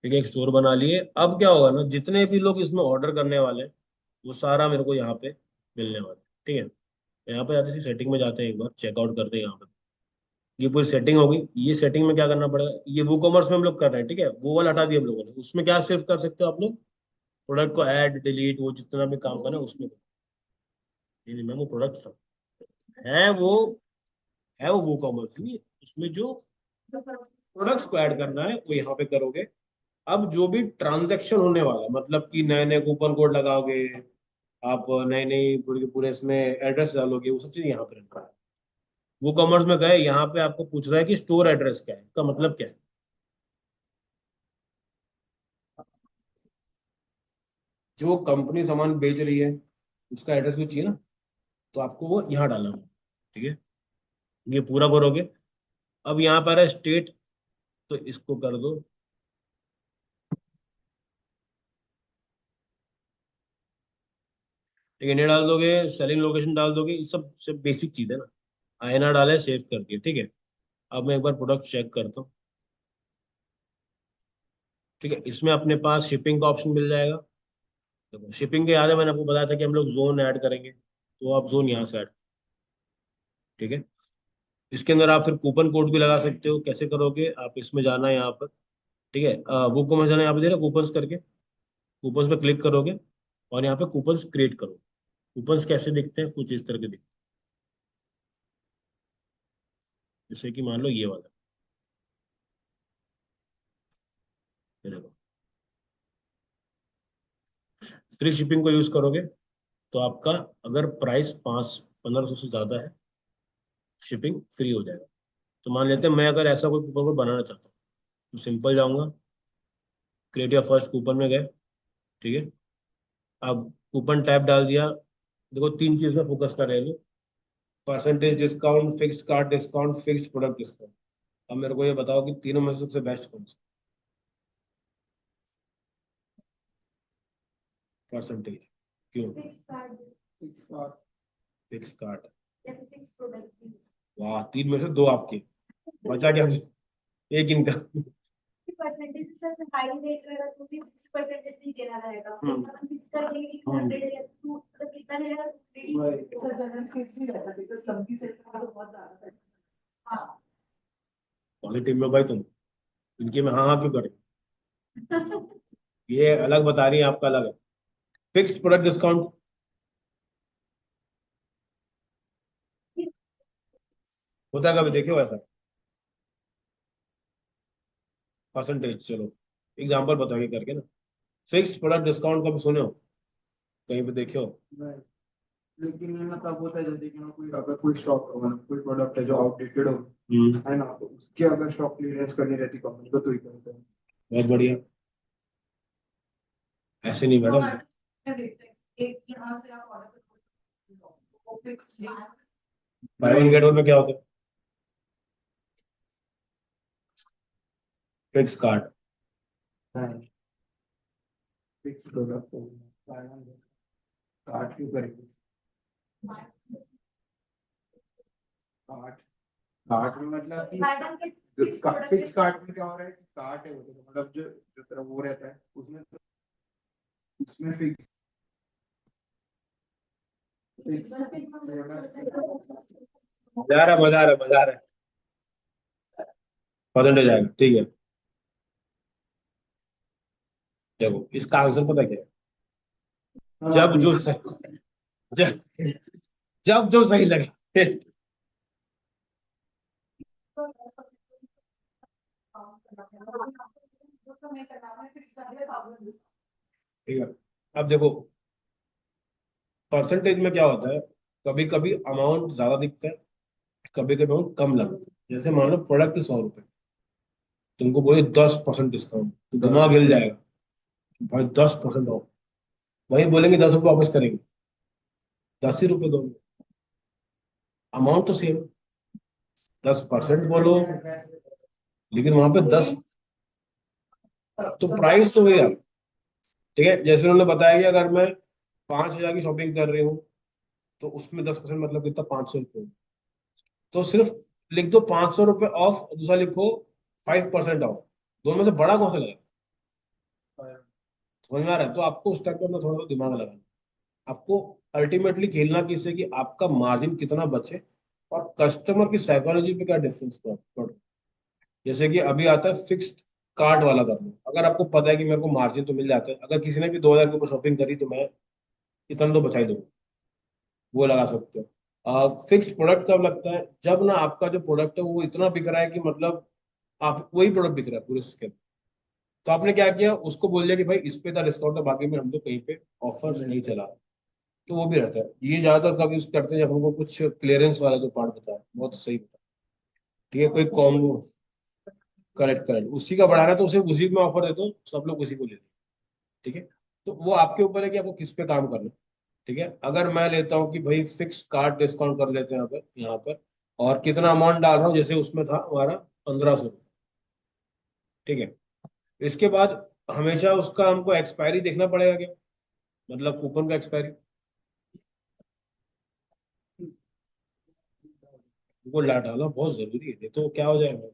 ठीक है, एक स्टोर बना लिए। अब क्या होगा ना, जितने भी लोग इसमें ऑर्डर करने वाले हैं वो सारा मेरे को यहाँ पे मिलने वाला है। ठीक है, यहाँ पे जाते हैं, सेटिंग में जाते हैं, एक बार चेकआउट करते हैं यहाँ पे। ये पूरी सेटिंग होगी, ये सेटिंग में क्या करना पड़ेगा, ये वो कॉमर्स में हम लोग कर रहे हैं, ठीक है, वो वाला हटा दिया हम लोगों ने। उसमें क्या सेव कर सकते हो आप लोग, प्रोडक्ट को ऐड डिलीट, वो जितना भी काम करना है उसमें। नहीं नहीं मैम, वो प्रोडक्ट था, है वो, है वो कॉमर्स नहीं है। उसमें जो प्रोडक्ट्स को ऐड करना है वो यहाँ पे करोगे। अब जो भी ट्रांजैक्शन होने वाला है, मतलब कि नए नए कूपन कोड लगाओगे आप, नए नए पूरे के पूरे इसमें एड्रेस डालोगे, वो सब चीज यहाँ पे रखा है। वो कॉमर्स में गए, यहाँ पे आपको पूछ रहा है कि स्टोर एड्रेस क्या है, इसका मतलब क्या है। जो कंपनी सामान बेच रही है उसका एड्रेस भी चाहिए ना, तो आपको वो यहाँ डालना होगा। ठीक है, ये पूरा भरोगे। अब यहाँ पर है स्टेट, तो इसको कर दो, ठीक है, इंडिया डाल दोगे, सेलिंग लोकेशन डाल दोगे, ये सब सब बेसिक चीज है ना। आईएनआर डाले, सेव कर दिए। ठीक है, अब मैं एक बार प्रोडक्ट चेक करता हूँ। ठीक है, इसमें अपने पास शिपिंग का ऑप्शन मिल जाएगा। देखो शिपिंग के याद है, मैंने आपको बताया था कि हम लोग जोन ऐड करेंगे, तो आप जोन यहाँ से ऐड। ठीक है, इसके अंदर आप फिर कूपन कोड भी लगा सकते हो। कैसे करोगे, आप इसमें जाना है यहाँ पर, ठीक है, वो को में जाना है, यहाँ पे दे रहे कूपन्स करके, कूपन्स पे क्लिक करोगे और यहाँ पे कूपन्स क्रिएट करो। कूपन्स कैसे दिखते हैं, कुछ इस तरह के दिखते हैं, जैसे कि मान लो ये वाला, ये देखो, फ्री शिपिंग को यूज करोगे तो आपका अगर प्राइस 500-1500 से ज्यादा है, शिपिंग फ्री हो जाएगा। तो मान लेते हैं मैं अगर ऐसा कोई कूपन कोड बनाना चाहता हूँ, तो सिंपल जाऊंगा, क्रिएट योर फर्स्ट कूपन में गए। ठीक है, अब कूपन टाइप डाल दिया। देखो तीन चीज में फोकस कर रहे हैं लोग, percentage discount, fixed card discount, fixed product discount. अब मेरे को ये बताओ कि तीनों में से सबसे बेस्ट कौन सा परसेंटेज? क्यों? Fix card. वाह, तीन में से दो आपके, बचा क्या? एक इनका। परसेंटेज सर हाई रेट रहेगा तो भी 6% ही देना रहेगा। हम्म। अपन फिक्स कर देंगे कि 100 है तो मतलब कितना रहेगा सर? जनरल फिक्स ही रहता है, बिकॉज़ लंबी सेट का तो बहुत ज्यादा है। हाँ। कौन सी टीम में भाई तुम? इनके में हाँ हाँ क्यों करे? ये अलग बता रही है, आपका अलग है। फिक्स्ड प्रोडक्ट डिस्काउंट होता है, कभी देखे हो ऐसा? परसेंटेज, चलो एग्जांपल बताइए करके ना। फिक्स्ड प्रोडक्ट डिस्काउंट कभी सुने हो, कहीं पे देखे हो? नहीं, लेकिन ये मतलब होता है जैसे कि ना कोई अगर कोई स्टॉक मतलब कोई प्रोडक्ट है जो आउटडेटेड हो, है ना, तो उसके अगर स्टॉक क्लियरेंस करनी रहती कंपनी को तो ही करते हैं। बहुत बढ़िया। ऐसे नहीं मैडम। देखते हैं एक यहाँ से आप ऑर्डर कर fix by one get one में क्या होता है? Fix card. Fix product card क्यों करेंगे? कार्ड कार्ड में मतलब कि फिक्स कार्ड में क्या हो रहा है कि कार्ड है वो तो मतलब जो जो तरह वो रहता है उसमें उसमें फिक्स फिक्स मजा आ रहा है, मजा आ रहा है, मजा आ रहा है। परसेंटेज आएगा, ठीक है। देखो इसका आंसर पता क्या है? हाँ जब जो सही, जब जब जो सही लगे। ठीक है। अब देखो परसेंटेज में क्या होता है, कभी कभी अमाउंट ज्यादा दिखता है, कभी कभी अमाउंट कम लगता है। जैसे मान लो प्रोडक्ट 100 रुपए, तुमको बोले 10% डिस्काउंट, तो दिमाग हिल जाएगा, भाई 10% ऑफ। वही बोलेंगे 10 रुपये वापस करेंगे, 10 ही रुपये दोगे, अमाउंट तो सेम। 10% बोलो, लेकिन वहां पे 10, तो प्राइस तो वही है। ठीक है, जैसे उन्होंने बताया कि अगर मैं 5,000 की शॉपिंग कर रही हूँ, तो उसमें 10% मतलब कितना, 500 रुपये। तो सिर्फ लिख दो 500 रुपये ऑफ, दूसरा लिखो 5% ऑफ। दोनों में से बड़ा कौन सा लगा? समझ में आ रहा है? तो आपको उस टाइप का अपना थोड़ा सा दिमाग लगाना। आपको अल्टीमेटली खेलना किससे कि आपका मार्जिन कितना बचे, और कस्टमर की साइकोलॉजी पे क्या डिफरेंस पड़। जैसे कि अभी आता है फिक्स्ड कार्ड वाला करना, अगर आपको पता है कि मेरे को मार्जिन तो मिल जाता है, अगर किसी ने भी 2,000 के ऊपर शॉपिंग करी तो मैं इतना तो बचा ही दूंगा, वो लगा सकते हो। फिक्स्ड प्रोडक्ट कब लगता है? जब ना आपका जो प्रोडक्ट है वो इतना बिक रहा है कि मतलब आप वही प्रोडक्ट बिक रहा है पूरे इसके, तो आपने क्या किया, उसको बोल दिया कि भाई इस पे था डिस्काउंट था, बाकी में हम लोग कहीं पे ऑफर नहीं चला। तो वो भी रहता है, ये ज्यादातर कब यूज करते हैं, जब हमको कुछ क्लियरेंस वाला जो पार्ट बताया, बहुत सही बताया। ठीक है, कोई कॉम्बो, करेक्ट करेक्ट, उसी का बढ़ा रहा है तो उसे उसी में ऑफर देते हो, सब लोग उसी को लेते हैं। ठीक है, तो वो आपके ऊपर है कि आपको किस पे काम करना है। ठीक है, अगर मैं लेता हूँ कि भाई फिक्स कार्ड डिस्काउंट कर लेते हैं यहाँ पर, और कितना अमाउंट डाल रहा हूँ, जैसे उसमें था हमारा 1,500। ठीक है, इसके बाद हमेशा उसका हमको एक्सपायरी देखना पड़ेगा क्या, मतलब कूपन का एक्सपायरी, वो ला डालना बहुत जरूरी है, नहीं तो क्या हो जाएगा,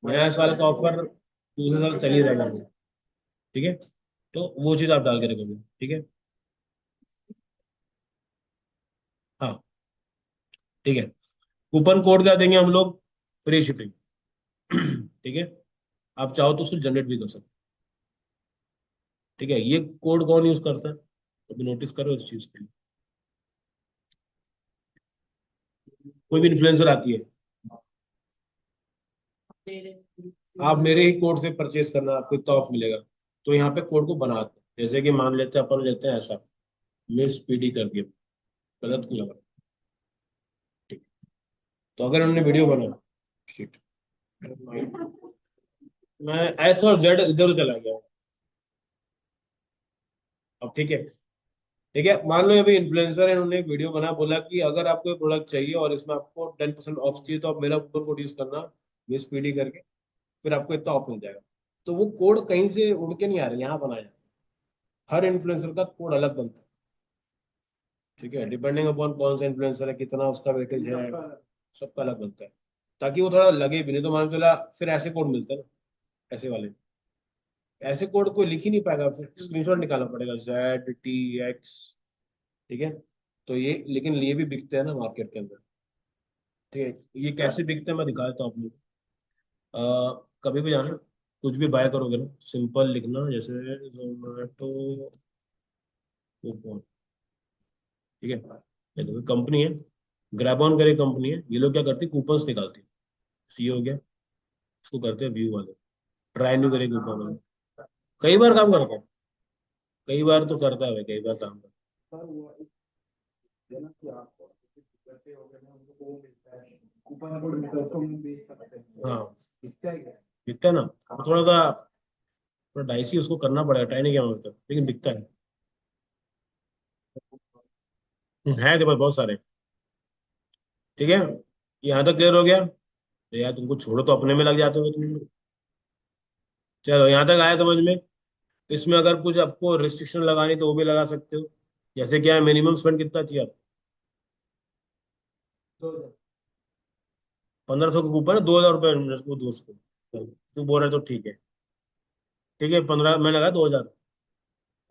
नया साल का ऑफर दूसरे साल चल ही रहेगा। ठीक है, तो वो चीज आप डाल के रखोगे। ठीक है, हाँ, ठीक है। कूपन कोड क्या देंगे हम लोग? Free shipping. ठीक है, आप चाहो तो उसको जनरेट भी कर सकते हो। ठीक है, ये कोड कौन यूज करता है, अभी नोटिस करो इस चीज के लिए। कोई भी इन्फ्लुएंसर आती है, आप मेरे ही कोड से परचेज करना, आपको इतना ऑफ मिलेगा। तो यहाँ पे कोड को बनाते हैं, जैसे कि मान लेते हैं अपन लेते हैं ऐसा, मिस पीडी कर दिया, गलत क्यों लगा? ठीक, तो अगर उन्होंने वीडियो बना, शिट, मैं एस और जेड इधर चला गया। अब ठीक है, ठीक है, मान लो अभी इन्फ्लुएंसर है, उन्होंने एक वीडियो बना, बोला कि अगर आपको ये प्रोडक्ट चाहिए और इसमें आपको 10% ऑफ चाहिए, तो आप मेरा कूपन कोड यूज करना, मिस पीडी करके, फिर आपको इतना ऑफ मिल जाएगा। तो वो कोड कहीं से उड़ के नहीं आ रहा, यहाँ बनाया है। हर इन्फ्लुएंसर का कोड अलग बनता है। ठीक है, डिपेंडिंग अपॉन कौन सा इन्फ्लुएंसर है, कितना उसका वेटेज है, सबका अलग बनता है, ताकि वो थोड़ा लगे भी, नहीं तो मान चला फिर ऐसे कोड मिलते हैं ना, ऐसे वाले, ऐसे कोड कोई लिख ही नहीं पाएगा, फिर स्क्रीनशॉट निकालना पड़ेगा, ZTX। ठीक है, तो ये लेकिन ये भी बिकते हैं ना मार्केट के अंदर। ठीक है, ये कैसे बिकते हैं मैं दिखा देता हूँ आप लोग कभी भी जाना, कुछ भी बाय करोगे ना, सिंपल लिखना, जैसे जोमेटो कूपन। ठीक है, ये देखो कंपनी है, ग्रैब ऑन करे कंपनी है, ये लोग क्या करती है, कूपन्स निकालती है। सी हो गया, इसको करते हैं व्यू वाले, ट्राई नहीं करे कूपन वाले, कई बार काम करता है, कई बार तो करता है भाई, कई बार काम करता सर वो है ना कि आपको जैसे हो गया ना उनको वो मिलता है कूपन कोड मिलता है उसको हम बेच सकते है। हैं हाँ, दिखता है क्या? बिकता है ना, तो थोड़ा सा थोड़ा डाइसी उसको करना पड़ेगा, ट्राई नहीं किया मतलब, लेकिन बिकता है। है तो बहुत सारे। ठीक है, यहाँ तक क्लियर हो गया? तो यार तुमको छोड़ो तो अपने में लग जाते हो तुम लोग। चलो यहाँ तक आया समझ में। इसमें अगर कुछ आपको रिस्ट्रिक्शन लगानी तो वो भी लगा सकते हो। जैसे क्या है, मिनिमम स्पेंड कितना चाहिए आपको? 1500 का कूपन है, 2000 रुपये वो दोस्त को। तू बोल रहा है तो ठीक है। ठीक है, 15 मैंने लगा 2000।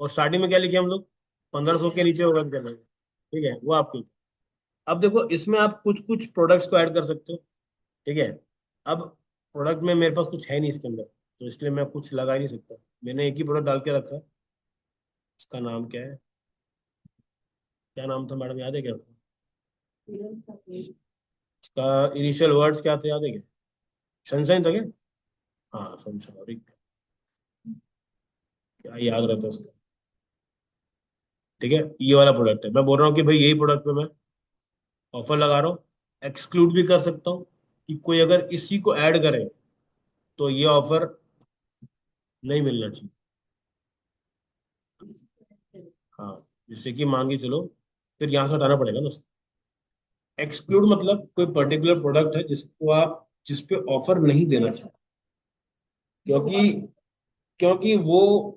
और स्टार्टिंग में क्या लिखे हम लोग? 1500 के नीचे होगा क्या नहीं? ठीक है, वो आपके। अब देखो इसमें आप कुछ कुछ प्रोडक्ट्स को ऐड कर सकते हो। ठीक है। अब प्रोडक्ट में मेरे पास कुछ है नहीं इसके अंदर, तो इसलिए मैं कुछ लगा ही नहीं सकता। मैंने एक ही प्रोडक्ट डाल के रखा है। उसका नाम क्या है? क्या नाम था मैडम, याद है क्या आपको? उसका इनिशियल वर्ड्स क्या थे, याद है क्या? सनशाइन था क्या? हाँ सनशाइन। और एक क्या याद रहता है उसका? ठीक है, ये वाला प्रोडक्ट है। मैं बोल रहा हूँ कि भाई यही प्रोडक्ट पे मैं ऑफर लगा रहा हूँ। एक्सक्लूड भी कर सकता हूँ कि कोई अगर इसी को ऐड करे तो ये ऑफर नहीं मिलना चाहिए। हाँ, जैसे कि मान के चलो, फिर यहाँ से हटाना पड़ेगा ना। एक्सक्लूड मतलब कोई पर्टिकुलर प्रोडक्ट है जिसको आप, जिस पे ऑफर नहीं देना चाहिए, क्योंकि वो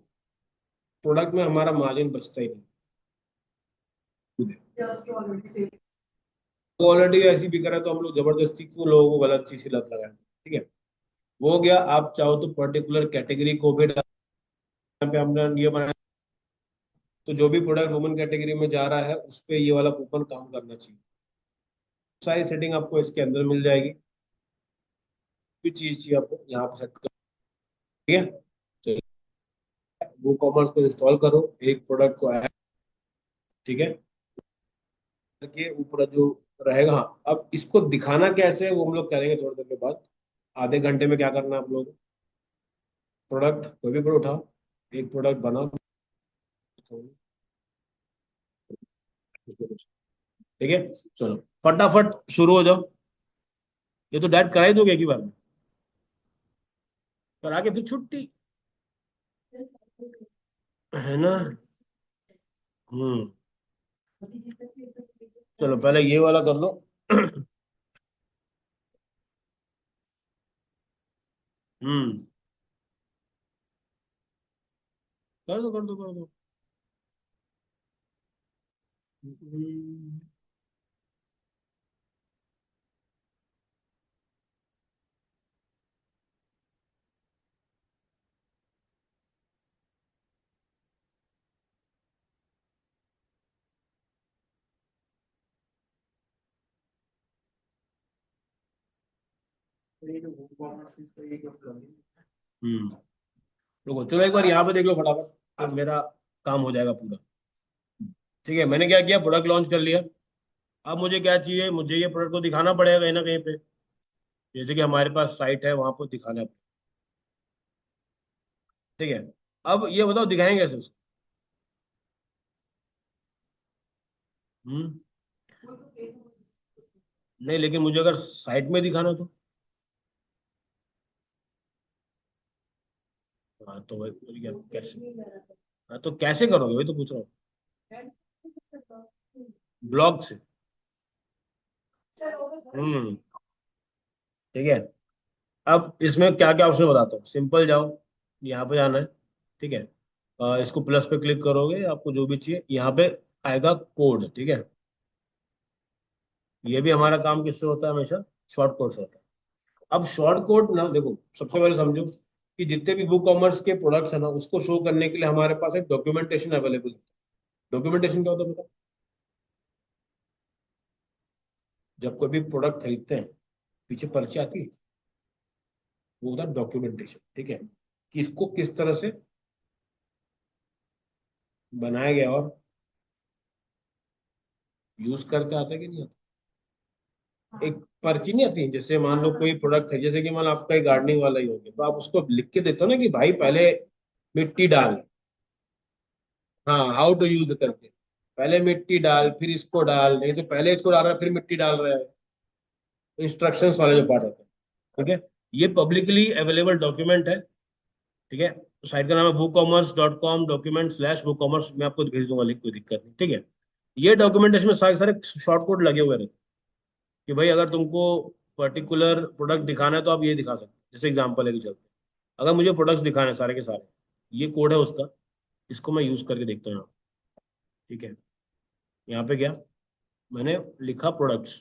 प्रोडक्ट में हमारा मार्जिन बचता ही नहीं। वो ऑलरेडी ऐसी बिक रहा है तो हम लोग जबरदस्ती क्यों लोगों को गलत चीज की लत लगाए? ठीक है, वो हो गया। आप चाहो तो पर्टिकुलर कैटेगरी को भी पे हमने ये बनाया, तो जो भी प्रोडक्ट वुमन कैटेगरी में जा रहा है उस पे ये वाला कूपन काम करना चाहिए। सारी सेटिंग आपको इसके अंदर मिल जाएगी। कोई चीज चाहिए आपको यहाँ पे सेट कर। ठीक है, तो वो कॉमर्स को इंस्टॉल करो, एक प्रोडक्ट को ऐड। ठीक है, के ऊपर जो रहेगा। हाँ, अब इसको दिखाना कैसे है वो हम लोग करेंगे थोड़ी देर के बाद। आधे घंटे में क्या करना है आप लोग? प्रोडक्ट कोई भी प्रोडक्ट उठाओ, एक प्रोडक्ट बनाओ। ठीक है, चलो फटाफट शुरू हो जाओ। ये तो डायरेक्ट करा ही दोगे एक ही बार में, पर आगे फिर छुट्टी है ना। हम्म। चलो पहले ये वाला कर लो। हम्म। कर दो कर दो कर दो। हम्म, हम्म। रुको, चलो एक बार यहाँ पे देख लो फटाफट, तो मेरा काम हो जाएगा पूरा। ठीक है, मैंने क्या किया, प्रोडक्ट लॉन्च कर लिया। अब मुझे क्या चाहिए, मुझे ये प्रोडक्ट को दिखाना पड़ेगा कहीं ना कहीं पे। जैसे कि हमारे पास साइट है, वहां पर दिखाना है। ठीक है, अब ये बताओ दिखाएंगे कैसे उसको? हम्म। नहीं, लेकिन मुझे अगर साइट में दिखाना तो। हाँ तो वही कैसे? हाँ तो कैसे करोगे, वही तो पूछ रहा हूँ। ब्लॉग से। हम्म। ठीक है, अब इसमें क्या क्या ऑप्शन बताता हूँ। सिंपल जाओ, यहाँ पे जाना है। ठीक है, इसको प्लस पे क्लिक करोगे, आपको जो भी चाहिए यहाँ पे आएगा कोड। ठीक है, ये भी हमारा काम किससे होता है हमेशा? शॉर्ट कोड से होता है। अब शॉर्ट कोड ना देखो, सबसे पहले समझो कि जितने भी बुक कॉमर्स के प्रोडक्ट्स है ना, उसको शो करने के लिए हमारे पास एक डॉक्यूमेंटेशन अवेलेबल है। डॉक्यूमेंटेशन क्या होता है पता? जब कोई भी प्रोडक्ट खरीदते हैं, पीछे पर्ची आती है, वो होता है डॉक्यूमेंटेशन। ठीक है, कि इसको किस तरह से बनाया गया और यूज करते आता है कि नहीं आता। एक पर्ची नहीं आती, जैसे मान लो कोई प्रोडक्ट है, जैसे कि मान लो आपका एक गार्डनिंग वाला ही हो गया, तो आप उसको लिख के देते हो ना कि भाई पहले मिट्टी डाल। हाँ, हाउ टू यूज करके, पहले मिट्टी डाल फिर इसको डाल, नहीं तो पहले इसको डाल रहा है फिर मिट्टी डाल रहा है। तो इंस्ट्रक्शंस वाले जो पार्ट होते हैं। ठीक है, ये पब्लिकली अवेलेबल डॉक्यूमेंट है। ठीक है, साइट का नाम है woocommerce.com डॉक्यूमेंट/woocommerce। मैं आपको भेज दूंगा लिंक, कोई दिक्कत नहीं। ठीक है, ये डॉक्यूमेंटेशन में सारे सारे शॉर्ट कोड लगे हुए रहते हैं। कि भाई अगर तुमको पर्टिकुलर प्रोडक्ट दिखाना है तो आप ये दिखा सकते हो, जैसे एग्जांपल लेके चलते हैं। अगर मुझे प्रोडक्ट्स दिखाने हैं सारे के सारे, ये कोड है उसका, इसको मैं यूज करके देखता हूँ यहाँ। ठीक है, यहाँ पे क्या मैंने लिखा प्रोडक्ट्स।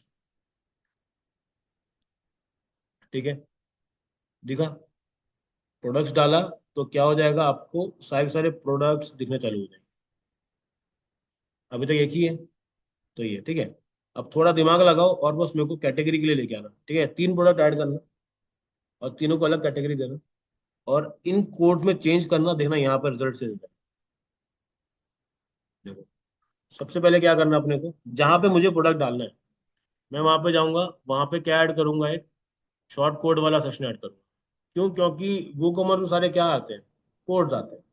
ठीक है, दिखा, प्रोडक्ट्स डाला, तो क्या हो जाएगा, आपको सारे के सारे प्रोडक्ट्स दिखने चालू हो जाएंगे। अभी तक एक ही है, तो ये ठीक है। अब थोड़ा दिमाग लगाओ और बस मेरे को कैटेगरी के लिए लेके आना। ठीक है, 3 प्रोडक्ट ऐड करना और तीनों को अलग कैटेगरी देना, और इन कोड में चेंज करना, देखना यहाँ पर रिजल्ट से रिजल्ट। देखो, सबसे पहले क्या करना अपने को, जहां पे मुझे प्रोडक्ट डालना है मैं वहां पे जाऊंगा, वहां पे क्या ऐड करूंगा, एक शॉर्ट कोड वाला सेक्शन ऐड करूंगा। क्यों? क्योंकि वो कॉमर्स में सारे क्या आते हैं, कोड्स आते हैं।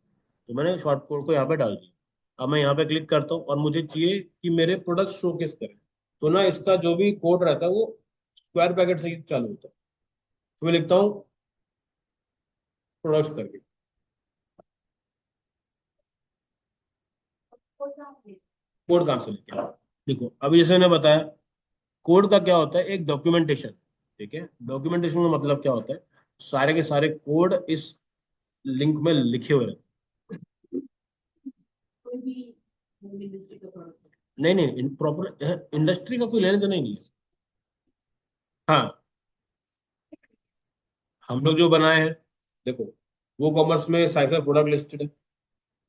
तो मैंने शॉर्ट कोड को यहाँ पे डाल दिया। अब मैं यहाँ पे क्लिक करता हूँ और मुझे चाहिए कि मेरे प्रोडक्ट शोकेस करें। तो ना इसका जो भी कोड रहता है वो स्क्वायर ब्रैकेट से ही चालू होता है। तो मैं लिखता हूँ प्रोडक्ट्स करके। कोड कहाँ से लेके आए? देखो, अभी जैसे मैंने बताया, कोड का क्या होता है, एक डॉक्यूमेंटेशन। ठीक है, डॉक्यूमेंटेशन का मतलब क्या होता है, सारे के सारे कोड इस लिंक में लिखे हुए रहते हैं। नहीं नहीं, प्रॉपर इंडस्ट्री का कोई लेने देना ही नहीं है। हाँ, हम लोग जो बनाए हैं, देखो, वो कॉमर्स में साइफर प्रोडक्ट लिस्टेड है,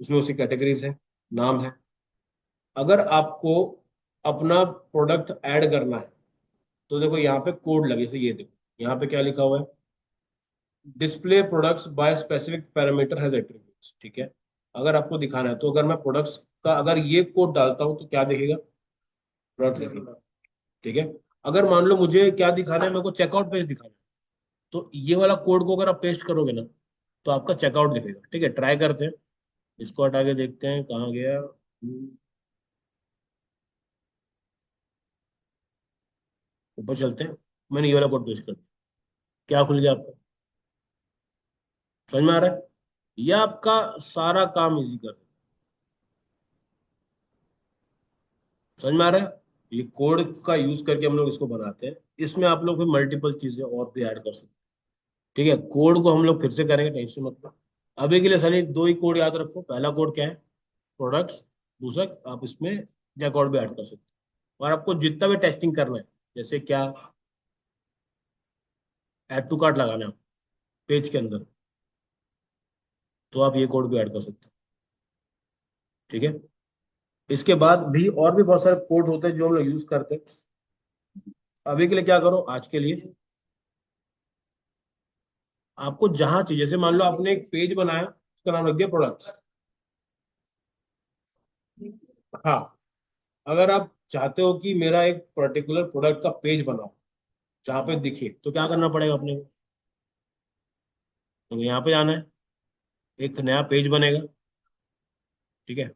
उसमें उसकी कैटेगरीज है, नाम है। अगर आपको अपना प्रोडक्ट ऐड करना है तो देखो यहाँ पे कोड लगे से, ये देखो यहाँ पे क्या लिखा हुआ है, display products by specific parameter has attributes. ठीक है, अगर आपको दिखाना है तो अगर मैं प्रोडक्ट्स का अगर ये कोड डालता हूँ तो क्या दिखेगा, प्रोडक्ट दिखेगा। ठीक है, अगर मान लो मुझे क्या दिखाना है, मेरे को चेकआउट पेज दिखाना है, तो ये वाला कोड को अगर आप पेस्ट करोगे ना तो आपका चेकआउट दिखेगा। ठीक है, ट्राई करते हैं, इसको हटा के देखते हैं कहाँ गया। ऊपर चलते हैं, मैंने ये वाला कोड पेस्ट कर दिया, क्या खुल गया आपका? समझ में आ रहा है? ये आपका सारा काम इजी कर, समझ में आ रहा है? ये कोड का यूज करके हम लोग इसको बनाते हैं। इसमें आप लोग फिर मल्टीपल चीजें और भी ऐड कर सकते हैं। ठीक है, कोड को हम लोग फिर से करेंगे, टेंशन मत लो। अभी के लिए सारे दो ही कोड याद रखो। पहला कोड क्या है, प्रोडक्ट्स। दूसरा, आप इसमें जैकआउट भी ऐड कर सकते हो। और आपको जितना भी टेस्टिंग करना है, जैसे क्या, ऐड टू कार्ट लगाना है पेज के अंदर, तो आप ये कोड भी ऐड कर सकते हो। ठीक है, इसके बाद भी और भी बहुत सारे कोड होते हैं जो हम लोग यूज करते हैं। अभी के लिए क्या करो, आज के लिए आपको जहां चाहिए, जैसे मान लो आपने एक पेज बनाया, उसका नाम रख दिया प्रोडक्ट्स। हाँ, अगर आप चाहते हो कि मेरा एक पर्टिकुलर प्रोडक्ट का पेज बनाओ जहां पे दिखे, तो क्या करना पड़ेगा अपने को, तो यहाँ पे जाना है, एक नया पेज बनेगा। ठीक है,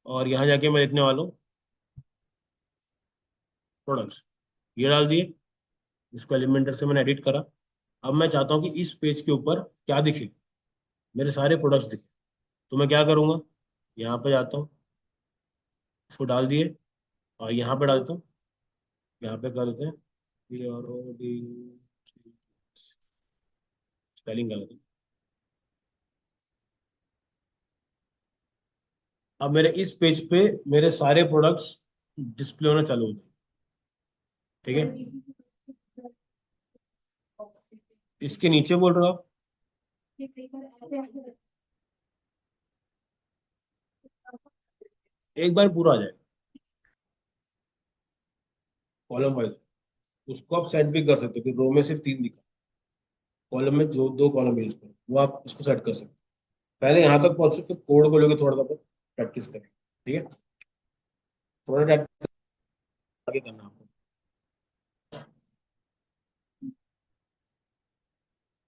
और यहाँ जाके मैं लिखने वाला हूँ प्रोडक्ट्स, ये डाल दिए। इसको एलिमेंटर से मैंने एडिट करा। अब मैं चाहता हूँ कि इस पेज के ऊपर क्या दिखे, मेरे सारे प्रोडक्ट्स दिखे। तो मैं क्या करूंगा, यहाँ पे जाता हूँ, इसको डाल दिए, और यहाँ पे डालता हूँ, यहाँ पे कर देते हैं PROD, स्पेलिंग गलत है। अब मेरे इस पेज पे मेरे सारे प्रोडक्ट्स डिस्प्ले होना चालू हो जाए। ठीक है, इसके नीचे बोल रहा हूँ, एक बार पूरा आ जाए कॉलम वाइज। उसको आप सेट भी कर सकते हो कि रो में सिर्फ 3 दिखा, कॉलम में जो 2 कॉलम यूज करो, वो आप इसको सेट कर सकते हो। पहले यहाँ तक पहुंचो तो कोड को लेकर थोड़ा सा प्रैक्टिस करें। ठीक है, थोड़ा आगे करना आपको।